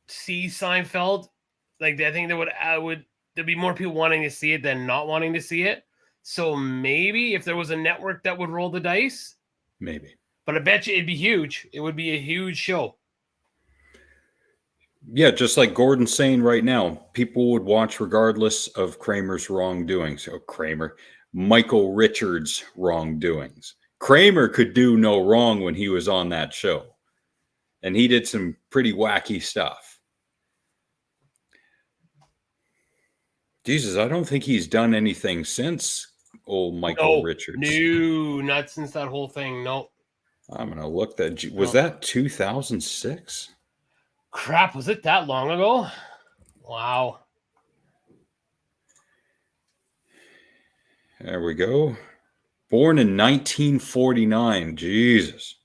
Seinfeld, like I think there'd be more people wanting to see it than not wanting to see it. So maybe if there was a network that would roll the dice, maybe. But I bet you it'd be huge. It would be a huge show. Yeah, just like Gordon's saying right now, people would watch regardless of Kramer's wrongdoings. So Michael Richards' wrongdoings. Kramer could do no wrong when he was on that show. And he did some pretty wacky stuff. Jesus, I don't think he's done anything since old Michael Richards. No, not since that whole thing. No. I'm going to look that. Was that 2006? Crap, was it that long ago? Wow. There we go. Born in 1949. Jesus.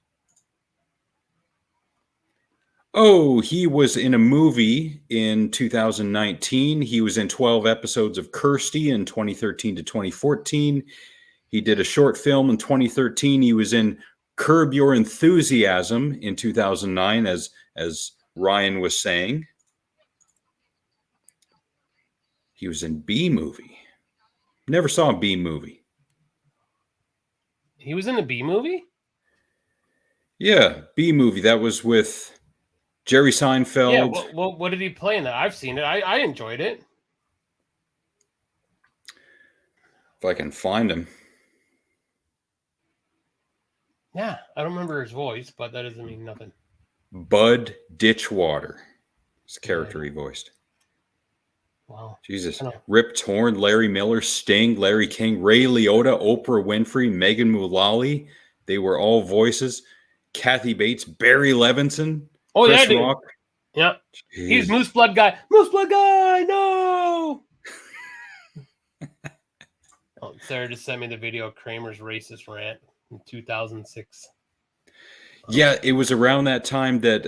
Oh, he was in a movie in 2019. He was in 12 episodes of Kirstie in 2013 to 2014. He did a short film in 2013. He was in Curb Your Enthusiasm in 2009, as Ryan was saying. He was in B Movie. Never saw a B Movie. He was in a B Movie? Yeah, B Movie. That was with Jerry Seinfeld. Yeah, what did he play in that? I've seen it. I enjoyed it. If I can find him. Yeah, I don't remember his voice, but that doesn't mean nothing. Bud Ditchwater. It's the character he voiced. Wow. Jesus. Rip Torn, Larry Miller, Sting, Larry King, Ray Liotta, Oprah Winfrey, Megan Mullally. They were all voices. Kathy Bates, Barry Levinson. Oh, Chris yeah, Rock. Yeah. Jeez. He's Moose Blood Guy. Moose Blood Guy, no! Oh, Sarah just sent me the video of Kramer's racist rant in 2006. Yeah, it was around that time that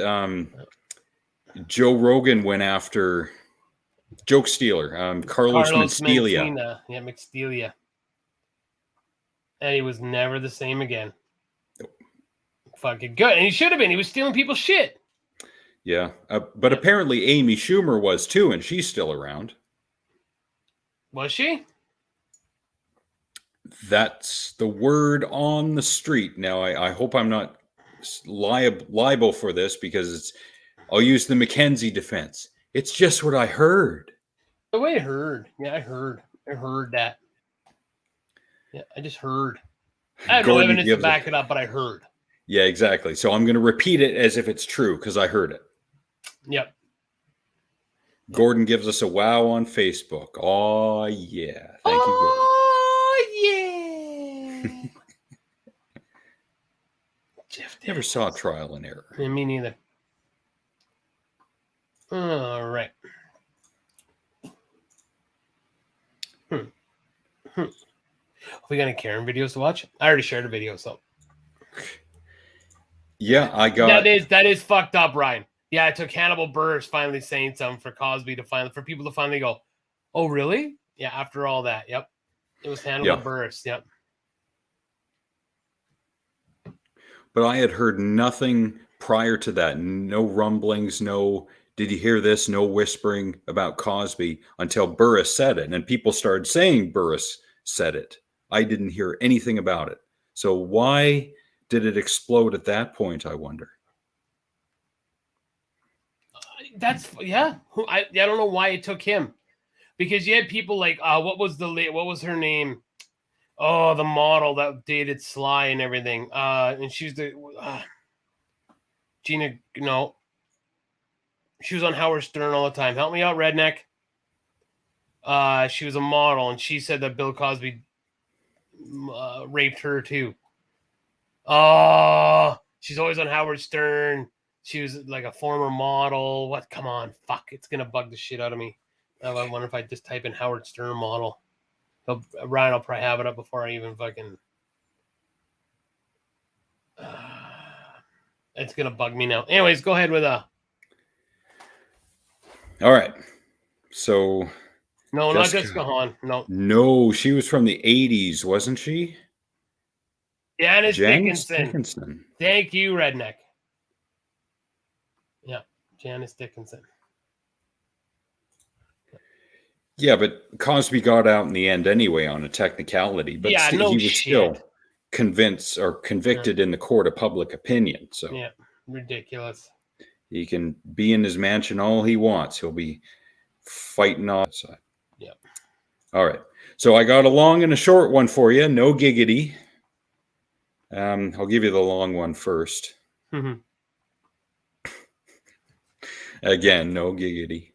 Joe Rogan went after Joke Stealer, Carlos Mencia. Yeah, Mencia. And he was never the same again. Nope. Fucking good. And he should have been. He was stealing people's shit. Yeah, but apparently Amy Schumer was too, and she's still around. Was she? That's the word on the street. Now, I hope I'm not liable for this because I'll use the McKenzie defense. It's just what I heard. The way I heard. Yeah, I heard that. Yeah, I just heard. I have no evidence to back it up, but I heard. Yeah, exactly. So I'm going to repeat it as if it's true because I heard it. Yep. Gordon gives us a wow on Facebook. Oh, yeah. Thank you, Gordon. Oh, yeah. Jeff Never saw Trial and Error. Yeah, me neither. All right. We got any Karen videos to watch? I already shared a video, so. Yeah, I got. That is fucked up, Ryan. Yeah, it took Hannibal Buress finally saying something for Cosby for people to finally go, oh, really? Yeah, after all that. Yep. It was Hannibal Buress. Yep. But I had heard nothing prior to that. No rumblings, no, did you hear this? No whispering about Cosby until Buress said it. And people started saying Buress said it. I didn't hear anything about it. So why did it explode at that point, I wonder? I don't know why it took him, because you had people like what was her name? Oh, the model that dated Sly and everything. And she's the Gina. No, she was on Howard Stern all the time. Help me out, redneck. She was a model, and she said that Bill Cosby raped her too. Oh, she's always on Howard Stern. She was like a former model. What? Come on. Fuck. It's going to bug the shit out of me. I wonder if I just type in Howard Stern model. Ryan will probably have it up before I even fucking... it's going to bug me now. Anyways, go ahead with... All right. So No, not Jessica Hahn. No. No, she was from the 80s, wasn't she? Janice Janice Dickinson. Dickinson. Thank you, Redneck. Yeah, Janice Dickinson. Yeah, but Cosby got out in the end anyway on a technicality. But Yeah, no he was shit. still convinced or convicted in the court of public opinion. So Yeah, ridiculous. he can be in his mansion all he wants. He'll be fighting on the side. Yeah. All right. So I got a long and a short one for you. No giggity. I'll give you the long one first. Again, no giggity.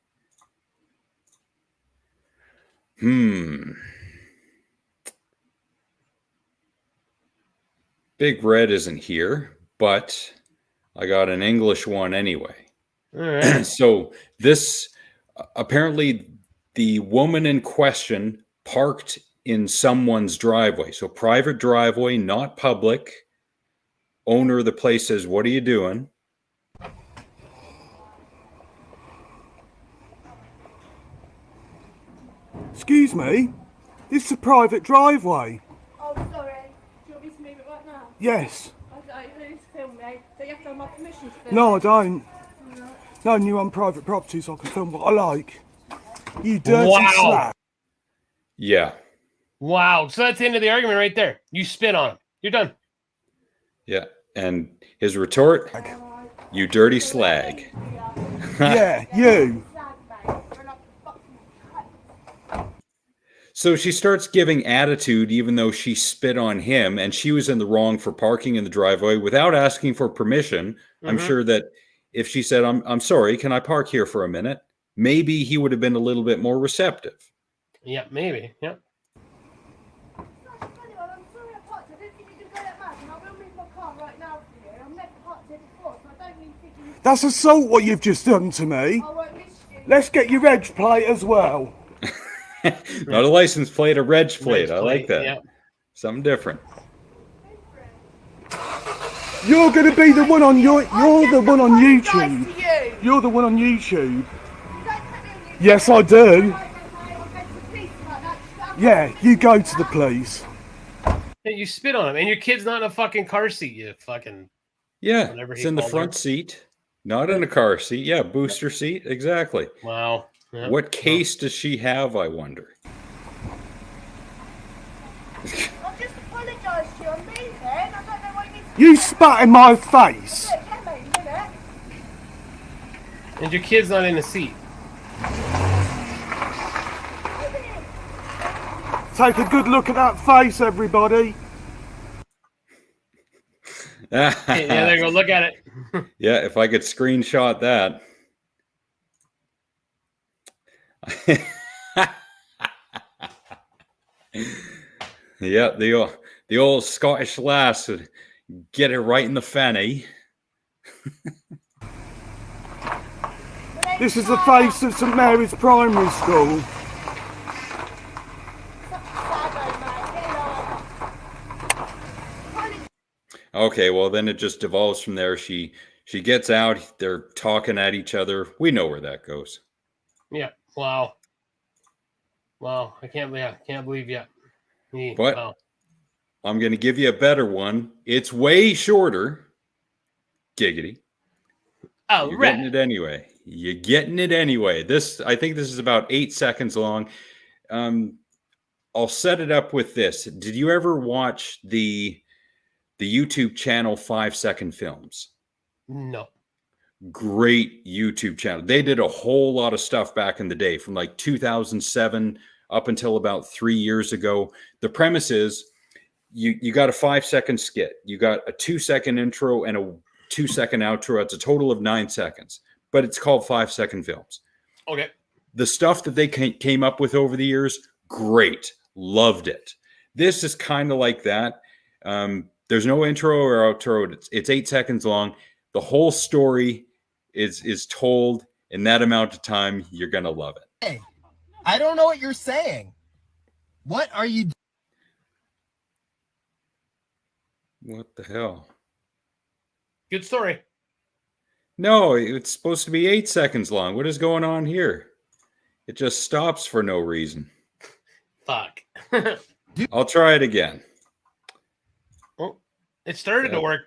Big Red isn't here, but I got an English one anyway. All right. So this, apparently the woman in question parked in someone's driveway. So private driveway, not public. Owner of the place says, "What are you doing?" Excuse me, this is a private driveway. Oh, sorry. Do you want me to move it right now? Yes. I who's filmed me? Do you have to have my permission to film? No, I don't. No, you own private property, so I can film what I like. You dirty slag. Yeah. Wow. So that's the end of the argument right there. You spit on him. You're done. Yeah. And his retort, "You dirty slag." Yeah, you. So she starts giving attitude even though she spit on him, and she was in the wrong for parking in the driveway without asking for permission. I'm sure that if she said, I'm sorry, can I park here for a minute?" Maybe he would have been a little bit more receptive. Yeah, maybe. Yeah. I'm sorry I parked it. I didn't think you could go that mad, and I will move my car right now for you. I've never parked it before, so I don't really think you... That's assault what you've just done to me. I won't miss you. Let's get your reg plate as well. Not a license plate, a reg plate. I like that. Yeah. Something different. You're going to be the one on you're the one on YouTube. Nice to you. You're the one on YouTube. You don't put me on YouTube. Yes, I do. I'll go to the police about that. Just Yeah, you go to the police. Hey, you spit on him, and your kid's not in a fucking car seat. You fucking Yeah, Whatever it's he in the called front her. seat, not in a car seat. Yeah, booster seat. Exactly. wow. Yeah. What case does she have, I wonder? I've just apologised to you. I'm leaving. I don't know what you need to You spat in my face. do. Yeah, mate, a minute. And your kid's not in the seat. Take a good look at that face, everybody. Yeah, there you go. Look at it. Yeah, if I could screenshot that. Yeah, the old Scottish lass would get it right in the fanny. This is the face of St Mary's Primary School. Okay, well then it just devolves from there. She gets out, they're talking at each other. We know where that goes. Yeah. Wow. Wow. I can't believe yeah. But Wow. I'm going to give you a better one. It's way shorter. Giggity. Oh, You're right. getting it anyway. You're getting it anyway. I think this is about 8 seconds long. I'll set it up with this. Did you ever watch the YouTube channel 5 Second Films? No. Great YouTube channel. They did a whole lot of stuff back in the day from like 2007 up until about 3 years ago. The premise is you got a 5-second skit. You got a 2-second intro and a 2-second outro. It's a total of 9 seconds, but it's called 5 Second Films. Okay. The stuff that they came up with over the years, great. Loved it. This is kind of like that. There's no intro or outro. It's 8 seconds long. The whole story is told in that amount of time. You're going to love it. Hey, I don't know what you're saying. What are you doing? What the hell? Good story. No, it's supposed to be 8 seconds long. What is going on here? It just stops for no reason. Fuck. I'll try it again. Oh, it started to work.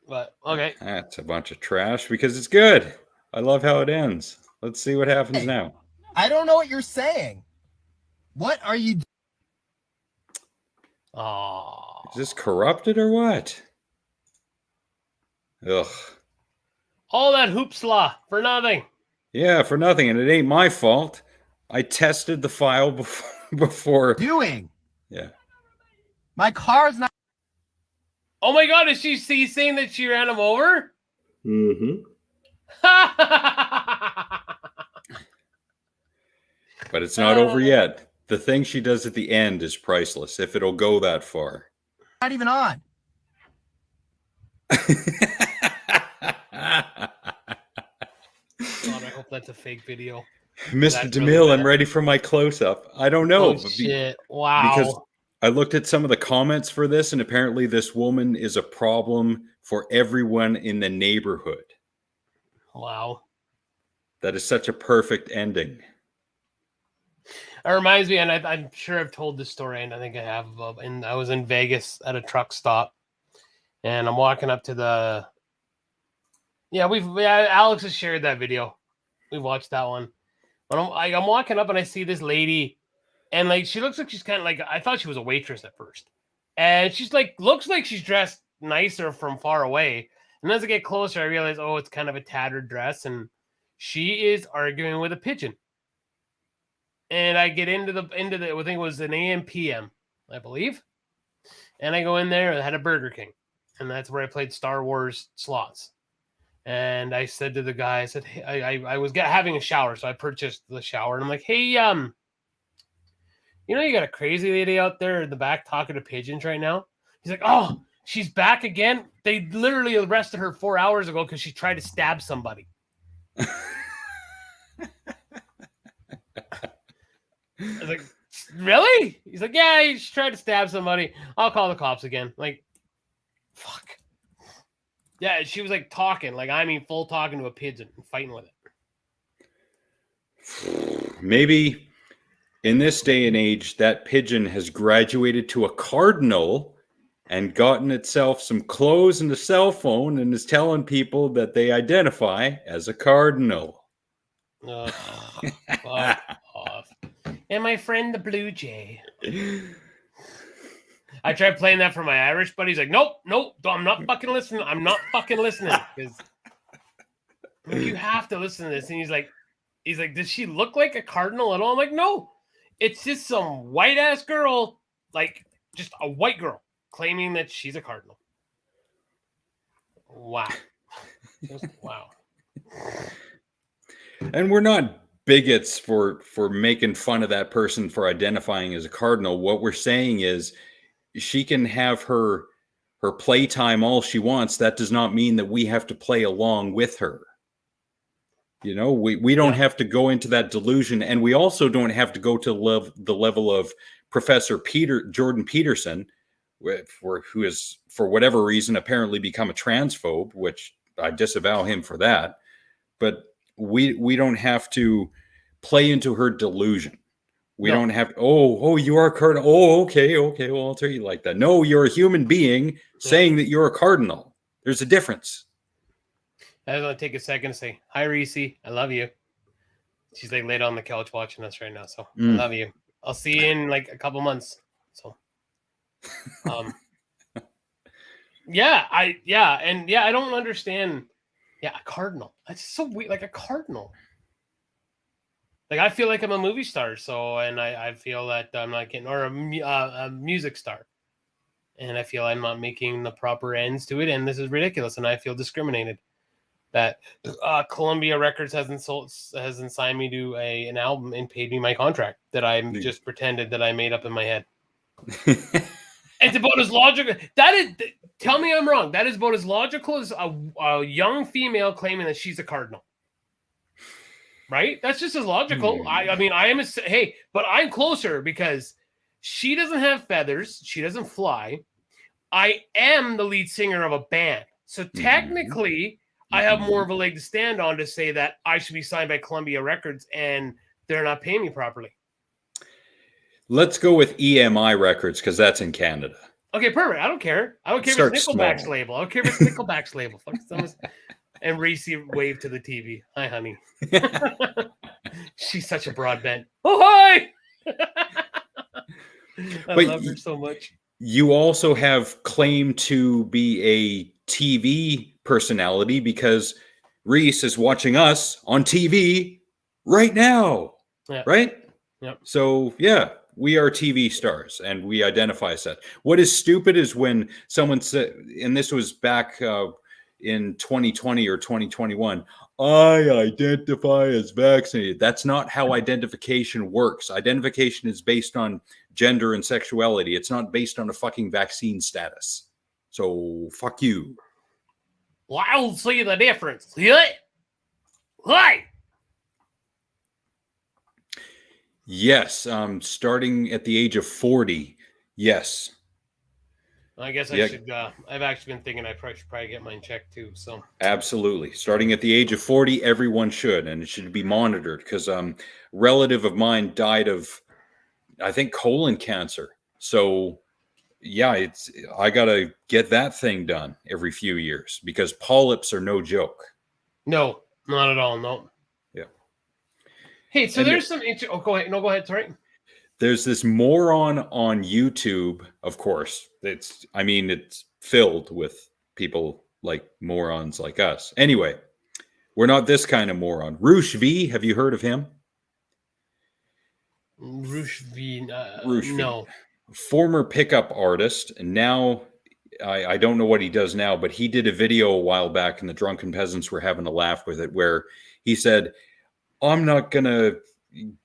But okay. That's a bunch of trash because it's good. I love how it ends. Let's see what happens now. I don't know what you're saying. What are you doing? Oh. Is this corrupted or what? Ugh. All that hoopsla for nothing. Yeah, for nothing. And it ain't my fault. I tested the file before. Doing? Yeah. My car's not. Oh my God, is she saying that she ran him over? Mm-hmm. But it's not over yet. The thing she does at the end is priceless, if it'll go that far. Not even on. God, I hope that's a fake video. Mr. That's DeMille, really I'm ready for my close-up. I don't know. Oh, shit. Wow. Because I looked at some of the comments for this, and apparently this woman is a problem for everyone in the neighborhood. Wow. That is such a perfect ending. It reminds me, and I'm sure I've told this story, and I think I have. And I was in Vegas at a truck stop, and I'm walking up to the. Yeah, Alex has shared that video. We've watched that one. But I'm walking up, and I see this lady, and like she looks like she's kind of like I thought she was a waitress at first, and she's like looks like she's dressed nicer from far away. And as I get closer, I realize, oh, it's kind of a tattered dress, and she is arguing with a pigeon. And I get into the I think it was an AM PM, I believe. And I go in there and I had a Burger King. And that's where I played Star Wars slots. And I said to the guy, I said, hey, I was having a shower, so I purchased the shower. And I'm like, hey, you know, you got a crazy lady out there in the back talking to pigeons right now? He's like, oh, she's back again? They literally arrested her 4 hours ago because she tried to stab somebody. I was like, really? He's like, yeah, he tried to stab somebody. I'll call the cops again. Like, fuck. Yeah, she was like talking, like I mean, full talking to a pigeon and fighting with it. Maybe in this day and age, that pigeon has graduated to a cardinal and gotten itself some clothes and a cell phone and is telling people that they identify as a cardinal. Fuck off. And my friend the Blue Jay. I tried playing that for my Irish buddy. He's like, nope, I'm not fucking listening. I'm not fucking listening. Because you have to listen to this. And he's like, does she look like a cardinal at all? I'm like, no. It's just some white ass girl, like just a white girl, claiming that she's a cardinal. Wow. Just, wow. And we're not bigots for making fun of that person for identifying as a cardinal. What we're saying is she can have her playtime all she wants. That does not mean that we have to play along with her. You know, we don't have to go into that delusion, and we also don't have to go to the level of Professor Jordan Peterson, who is, for whatever reason, apparently become a transphobe, which I disavow him for that. But we don't have to play into her delusion. We don't have, you are a cardinal. Oh, okay, well, I'll tell you like that. No, you're a human being saying that you're a cardinal. There's a difference. I was going to take a second to say, hi, Reese. I love you. She's like laid on the couch watching us right now. So I love you. I'll see you in like a couple months. So, I don't understand. Yeah, a cardinal. That's so weird. Like a cardinal. Like I feel like I'm a movie star. So, and I feel that I'm not getting, or a music star. And I feel I'm not making the proper ends to it. And this is ridiculous. And I feel discriminated. That Columbia Records hasn't signed me to an album and paid me my contract that I just pretended that I made up in my head. It's about as logical. Tell me I'm wrong. That is about as logical as a young female claiming that she's a cardinal. Right? That's just as logical. I mean, but I'm closer because she doesn't have feathers. She doesn't fly. I am the lead singer of a band. So technically, I have more of a leg to stand on to say that I should be signed by Columbia Records and they're not paying me properly. Let's go with EMI Records because that's in Canada. Okay, perfect. I don't care. I don't care if Start it's Nickelback's small. label. I don't care if it's Nickelback's label. Fuck someone's... And Reese waved to the TV. Hi, honey. She's such a broadbent. Oh, hi! I love her so much. You also have claimed to be a TV personality because Reese is watching us on TV right now. Yeah. Right? Yep. So, yeah, we are TV stars and we identify as such. What is stupid is when someone said, and this was back in 2020 or 2021, I identify as vaccinated. That's not how identification works. Identification is based on gender and sexuality. It's not based on a fucking vaccine status. So fuck you. Well, I don't see the difference. Hi. Yes, starting at the age of 40. Yes. I guess I should. I've actually been thinking I should probably get mine checked too. So absolutely, starting at the age of 40, everyone should, and it should be monitored because relative of mine died of, I think, colon cancer. So yeah, I gotta get that thing done every few years because polyps are no joke. No, not at all. No. Yeah. Hey, so there's some. Oh, go ahead. No, go ahead. Sorry. There's this moron on YouTube, of course. It's filled with people like morons like us. Anyway, we're not this kind of moron. Roosh V, have you heard of him? Roosh V, no. Former pickup artist, and now I don't know what he does now, but he did a video a while back, and the drunken peasants were having a laugh with it, where he said, "I'm not gonna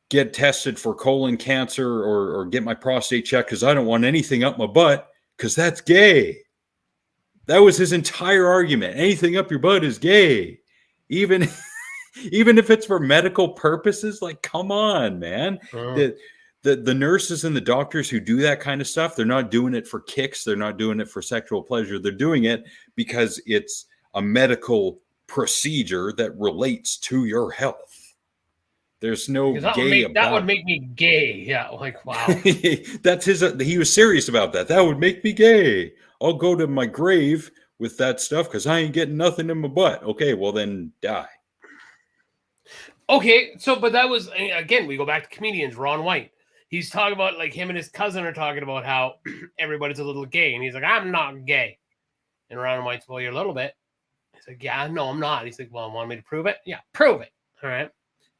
get tested for colon cancer or get my prostate checked because I don't want anything up my butt because that's gay." That was his entire argument. Anything up your butt is gay. Even if it's for medical purposes, like, come on, man. The nurses and the doctors who do that kind of stuff, they're not doing it for kicks. They're not doing it for sexual pleasure. They're doing it because it's a medical procedure that relates to your health. There's no gay about that would make me gay. Yeah, like, wow. That's he was serious about that. That would make me gay. I'll go to my grave with that stuff because I ain't getting nothing in my butt. Okay, well then die. Okay, so but that was, again, we go back to comedians. Ron White. He's talking about, like, him and his cousin are talking about how everybody's a little gay, and he's like, I'm not gay. And Ron White's, well, you're a little bit. He's like, yeah, no, I'm not. He's like, well, want me to prove it? Yeah, prove it. All right.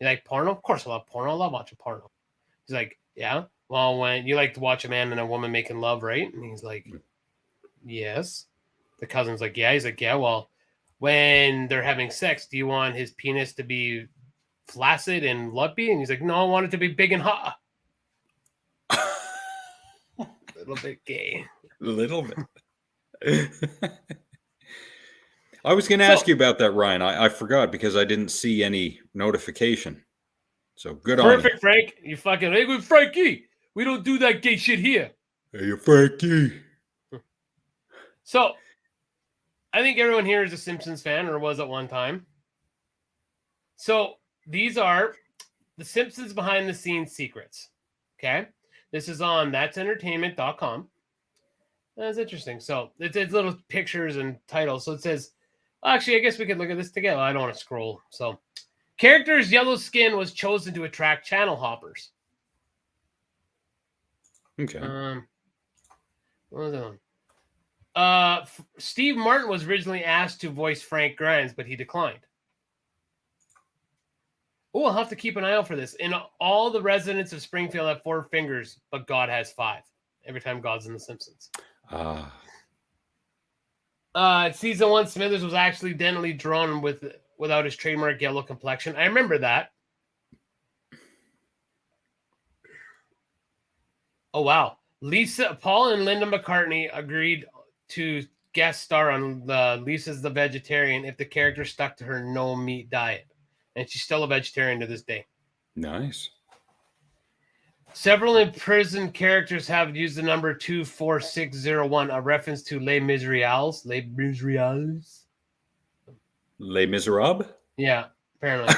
You like porno? Of course I love porno. I love watching porno. He's like, yeah. Well, when you like to watch a man and a woman making love, right? And he's like, yes. The cousin's like, yeah. He's like, yeah. Well, when they're having sex, do you want his penis to be flaccid and lumpy? And he's like, no, I want it to be big and hot. A little bit gay. A little bit. I was going to ask you about that, Ryan. I forgot because I didn't see any notification. So good on you. Perfect, Frank. You fucking, hey, Frankie. We don't do that gay shit here. Hey, Frankie. So, I think everyone here is a Simpsons fan or was at one time. So, these are the Simpsons behind the scenes secrets. Okay? This is on that'sentertainment.com. That's interesting. So, it's little pictures and titles. So, it says, actually, I guess we could look at this together. I don't want to scroll. So, character's yellow skin was chosen to attract channel hoppers. Okay. What was that one? Steve Martin was originally asked to voice Frank Grimes, but he declined. Oh, I'll have to keep an eye out for this. And all the residents of Springfield have 4 fingers, but God has 5. Every time God's in The Simpsons. Season 1, Smithers was accidentally drawn without his trademark yellow complexion. I remember that. Oh, wow. Paul and Linda McCartney agreed to guest star on Lisa's the Vegetarian if the character stuck to her no meat diet. And she's still a vegetarian to this day. Nice. Several imprisoned characters have used the number 24601, a reference to Les Miserables. Les Miserables? Les Miserables? Yeah, apparently.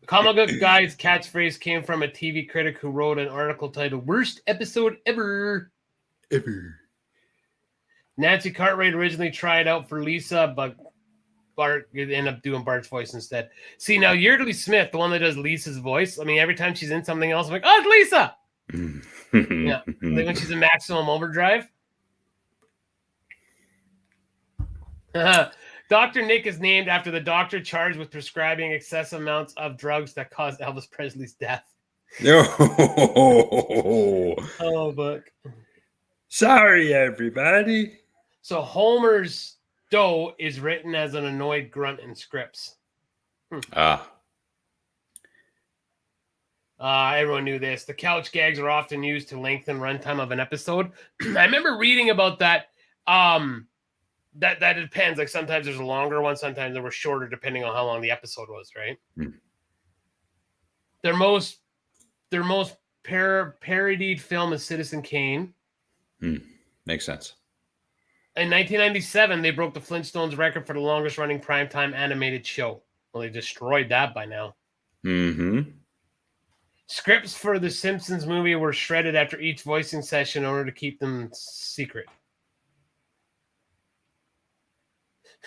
Comic book guy's catchphrase came from a TV critic who wrote an article titled "Worst Episode Ever." Nancy Cartwright originally tried out for Lisa, but Bart ended up doing Bart's voice instead. See, now Yeardley Smith, the one that does Lisa's voice, I mean, every time she's in something else, I'm like, oh, it's Lisa! Yeah, like when she's in Maximum Overdrive. Dr. Nick is named after the doctor charged with prescribing excessive amounts of drugs that caused Elvis Presley's death. Oh, book. Sorry, everybody. So Homer's dough is written as an annoyed grunt in scripts. Everyone knew this. The couch gags are often used to lengthen runtime of an episode. I remember reading about that. That depends. Like sometimes there's a longer one, sometimes they were shorter, depending on how long the episode was. Right. Their most parodied film is Citizen Kane. Makes sense. In 1997, they broke the Flintstones record for the longest running primetime animated show. Well, they destroyed that by now. Scripts for the Simpsons movie were shredded after each voicing session in order to keep them secret.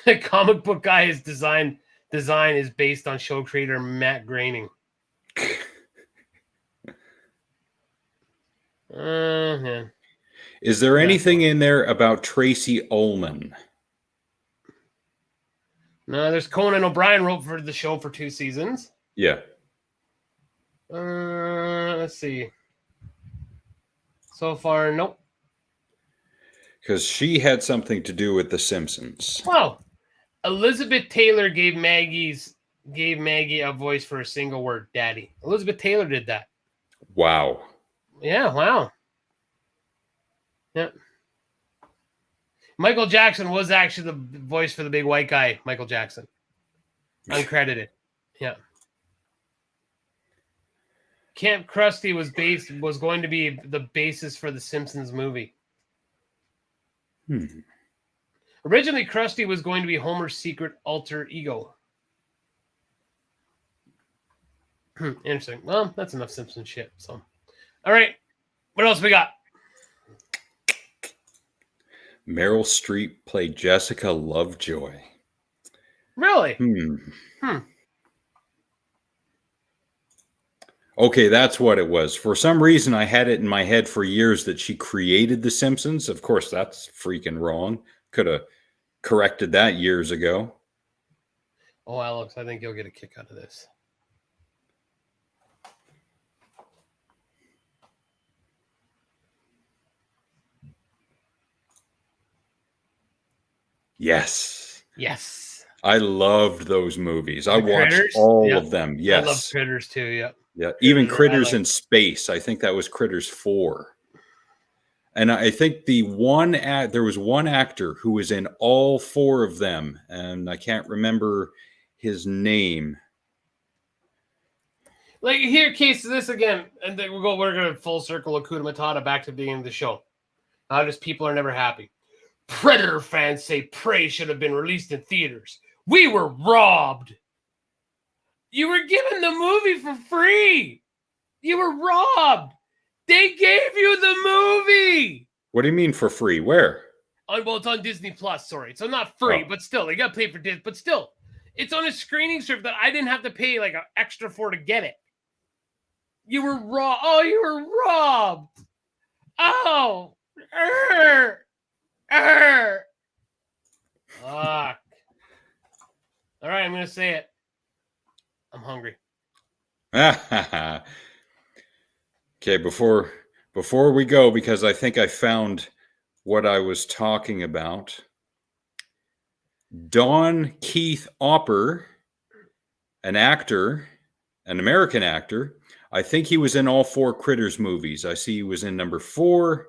The comic book guy's design is based on show creator Matt Groening. Yeah. Is there anything in there about Tracy Ullman? No, there's Conan O'Brien wrote for the show for 2 seasons. Yeah. Let's see. So far, nope. Because she had something to do with The Simpsons. Wow. Elizabeth Taylor gave Maggie a voice for a single word, Daddy. Elizabeth Taylor did that. Wow. Yeah, wow. Yeah. Michael Jackson was actually the voice for the big white guy, Michael Jackson. Uncredited. Yeah. Camp Krusty was going to be the basis for the Simpsons movie. Originally, Krusty was going to be Homer's secret alter ego. Interesting. Well, that's enough Simpson shit. So, all right. What else we got? Meryl Streep played Jessica Lovejoy. Really? Okay, that's what it was. For some reason, I had it in my head for years that she created The Simpsons. Of course, that's freaking wrong. Could have corrected that years ago. Oh, Alex, I think you'll get a kick out of this. Yes. Yes. I loved those movies. I watched Critters? all Yeah. of them. Yes. I love Critters too, yeah. Yeah, even Critters like- in Space. I think that was Critters 4. And I think there was one actor who was in all 4 of them, and I can't remember his name. Like here, case this again, and then we're gonna full circle Hakuna Matata back to the beginning of the show. How just people are never happy. Predator fans say Prey should have been released in theaters. We were robbed. You were given the movie for free. You were robbed. They gave you the movie. What do you mean for free? Where? Well, it's on Disney Plus. Sorry, so not free, Oh. but still, you got to pay for Disney. But still, it's on a screening service that I didn't have to pay like an extra for to get it. You were robbed. Oh, you were robbed. Oh. Fuck. All right, I'm gonna say it. I'm hungry. Okay, before we go, because I think I found what I was talking about. Don Keith Opper, an actor, an American actor. I think he was in all 4 Critters movies. I see he was in number 4,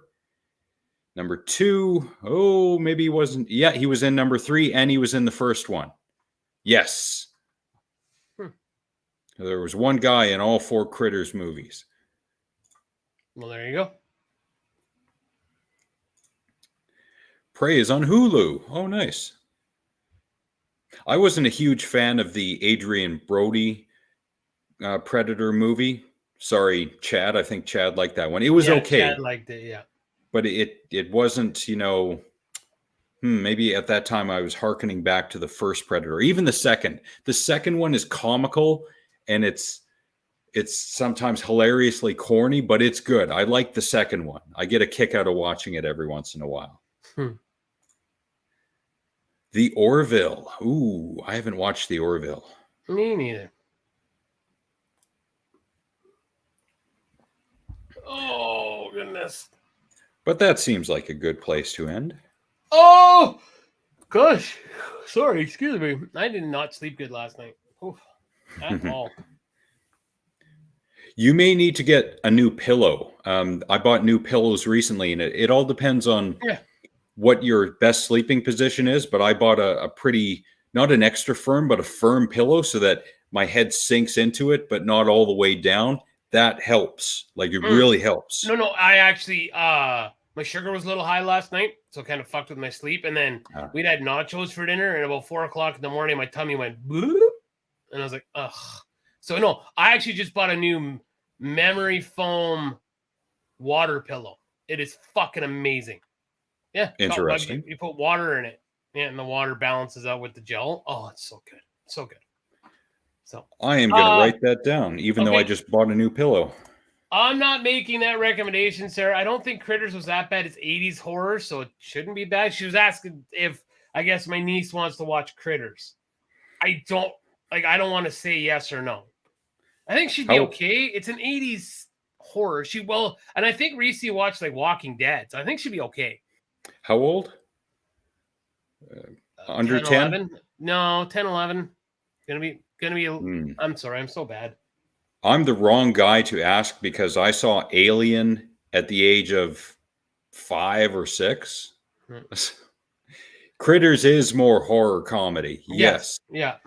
number 2. Oh, maybe he wasn't. Yeah, he was in number 3, and he was in the first one. Yes. There was one guy in all 4 Critters movies. Well, there you go. Prey is on Hulu. Oh, nice. I wasn't a huge fan of the Adrian Brody Predator movie. Sorry, Chad. I think Chad liked that one. It was okay, Chad liked it. Yeah. but it wasn't. Maybe at that time I was hearkening back to the first Predator, even the second. The second one is comical, and it's sometimes hilariously corny, but it's good. I like the second one. I get a kick out of watching it every once in a while. The Orville. Ooh, I haven't watched The Orville. Me neither. Oh, goodness. But that seems like a good place to end. Oh, gosh. Sorry, excuse me. I did not sleep good last night. Oof, at all. You may need to get a new pillow. I bought new pillows recently, and it all depends on what your best sleeping position is. But I bought a pretty, not an extra firm, but a firm pillow so that my head sinks into it, but not all the way down. That helps. Like, it really helps. No, I actually, my sugar was a little high last night, so it kind of fucked with my sleep. And then we'd had nachos for dinner, and about 4 o'clock in the morning, my tummy went bloop, and I was like, ugh. So no, I actually just bought a new memory foam water pillow. It is fucking amazing. Yeah. Interesting. You put water in it, and the water balances out with the gel. Oh, it's so good. So good. So I am going to write that down, even though I just bought a new pillow. I'm not making that recommendation, Sarah. I don't think Critters was that bad. It's 80s horror, so it shouldn't be bad. She was asking if, I guess, my niece wants to watch Critters. I don't want to say yes or no. I think she'd be okay. It's an 80s horror. And I think Reese watched like Walking Dead, so I think she'd be okay. How old? Under 10? 11? No, 10, 11. Gonna be. I'm sorry, I'm so bad. I'm the wrong guy to ask because I saw Alien at the age of 5 or 6. Critters is more horror comedy. Yes. Yeah.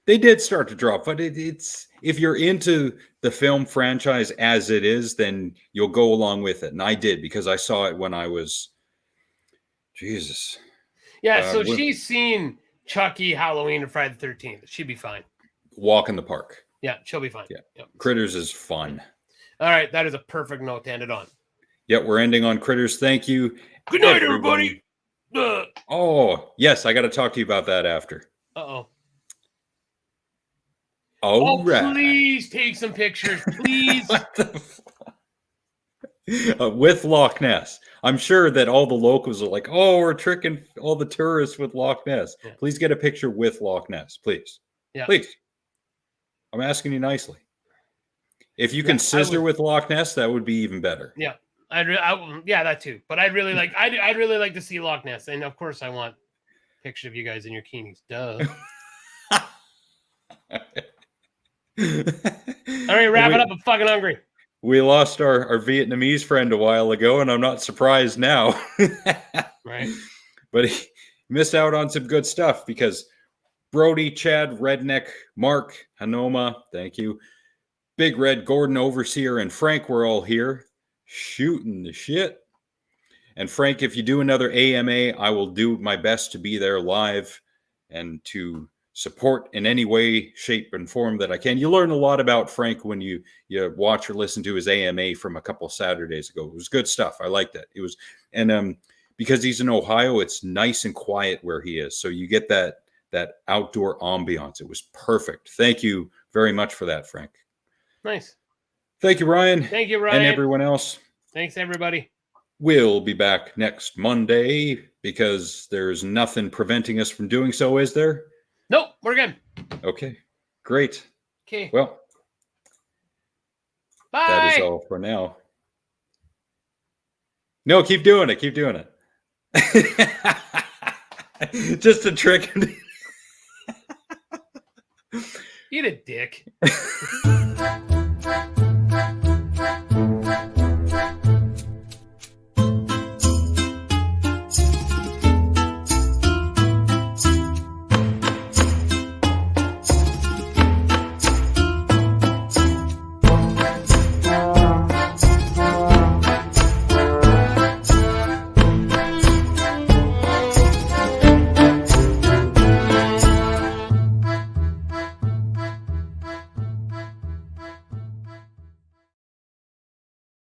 They did start to drop, but it's if you're into the film franchise as it is, then you'll go along with it. And I did because I saw it when I was Jesus. Yeah, so she's seen Chucky, Halloween, and Friday the 13th. She'd be fine. Walk in the park. Yeah, she'll be fine. Yeah. Yep. Critters is fun. All right, that is a perfect note to end it on. Yeah, we're ending on Critters. Thank you. Good night, everybody. Oh, yes, I got to talk to you about that after. Uh-oh. Right. Please take some pictures, please. With Loch Ness. I'm sure that all the locals are like, oh, we're tricking all the tourists with Loch Ness. Yeah. Please get a picture with Loch Ness, please. Yeah. Please. I'm asking you nicely. If you can scissor with Loch Ness, that would be even better. Yeah. Yeah, that too. But I'd really like to see Loch Ness. And of course I want a picture of you guys in your bikinis. Duh. All right, wrap it up. I'm fucking hungry. We lost our Vietnamese friend a while ago, and I'm not surprised now. Right. But he missed out on some good stuff because Brody, Chad, Redneck, Mark, Hanoma, thank you, Big Red, Gordon, Overseer, and Frank were all here shooting the shit. And Frank, if you do another AMA, I will do my best to be there live and to support in any way, shape, and form that I can. You learn a lot about Frank when you watch or listen to his AMA from a couple Saturdays ago. It was good stuff. I liked it. It was, and because he's in Ohio, it's nice and quiet where he is. So you get that outdoor ambiance. It was perfect. Thank you very much for that, Frank. Nice. Thank you, Ryan. Thank you, Ryan. And everyone else. Thanks, everybody. We'll be back next Monday because there's nothing preventing us from doing so, is there? Nope, we're good. Okay, great. Okay. Well, bye. That is all for now. No, keep doing it. Keep doing it. Just a trick. Eat a dick.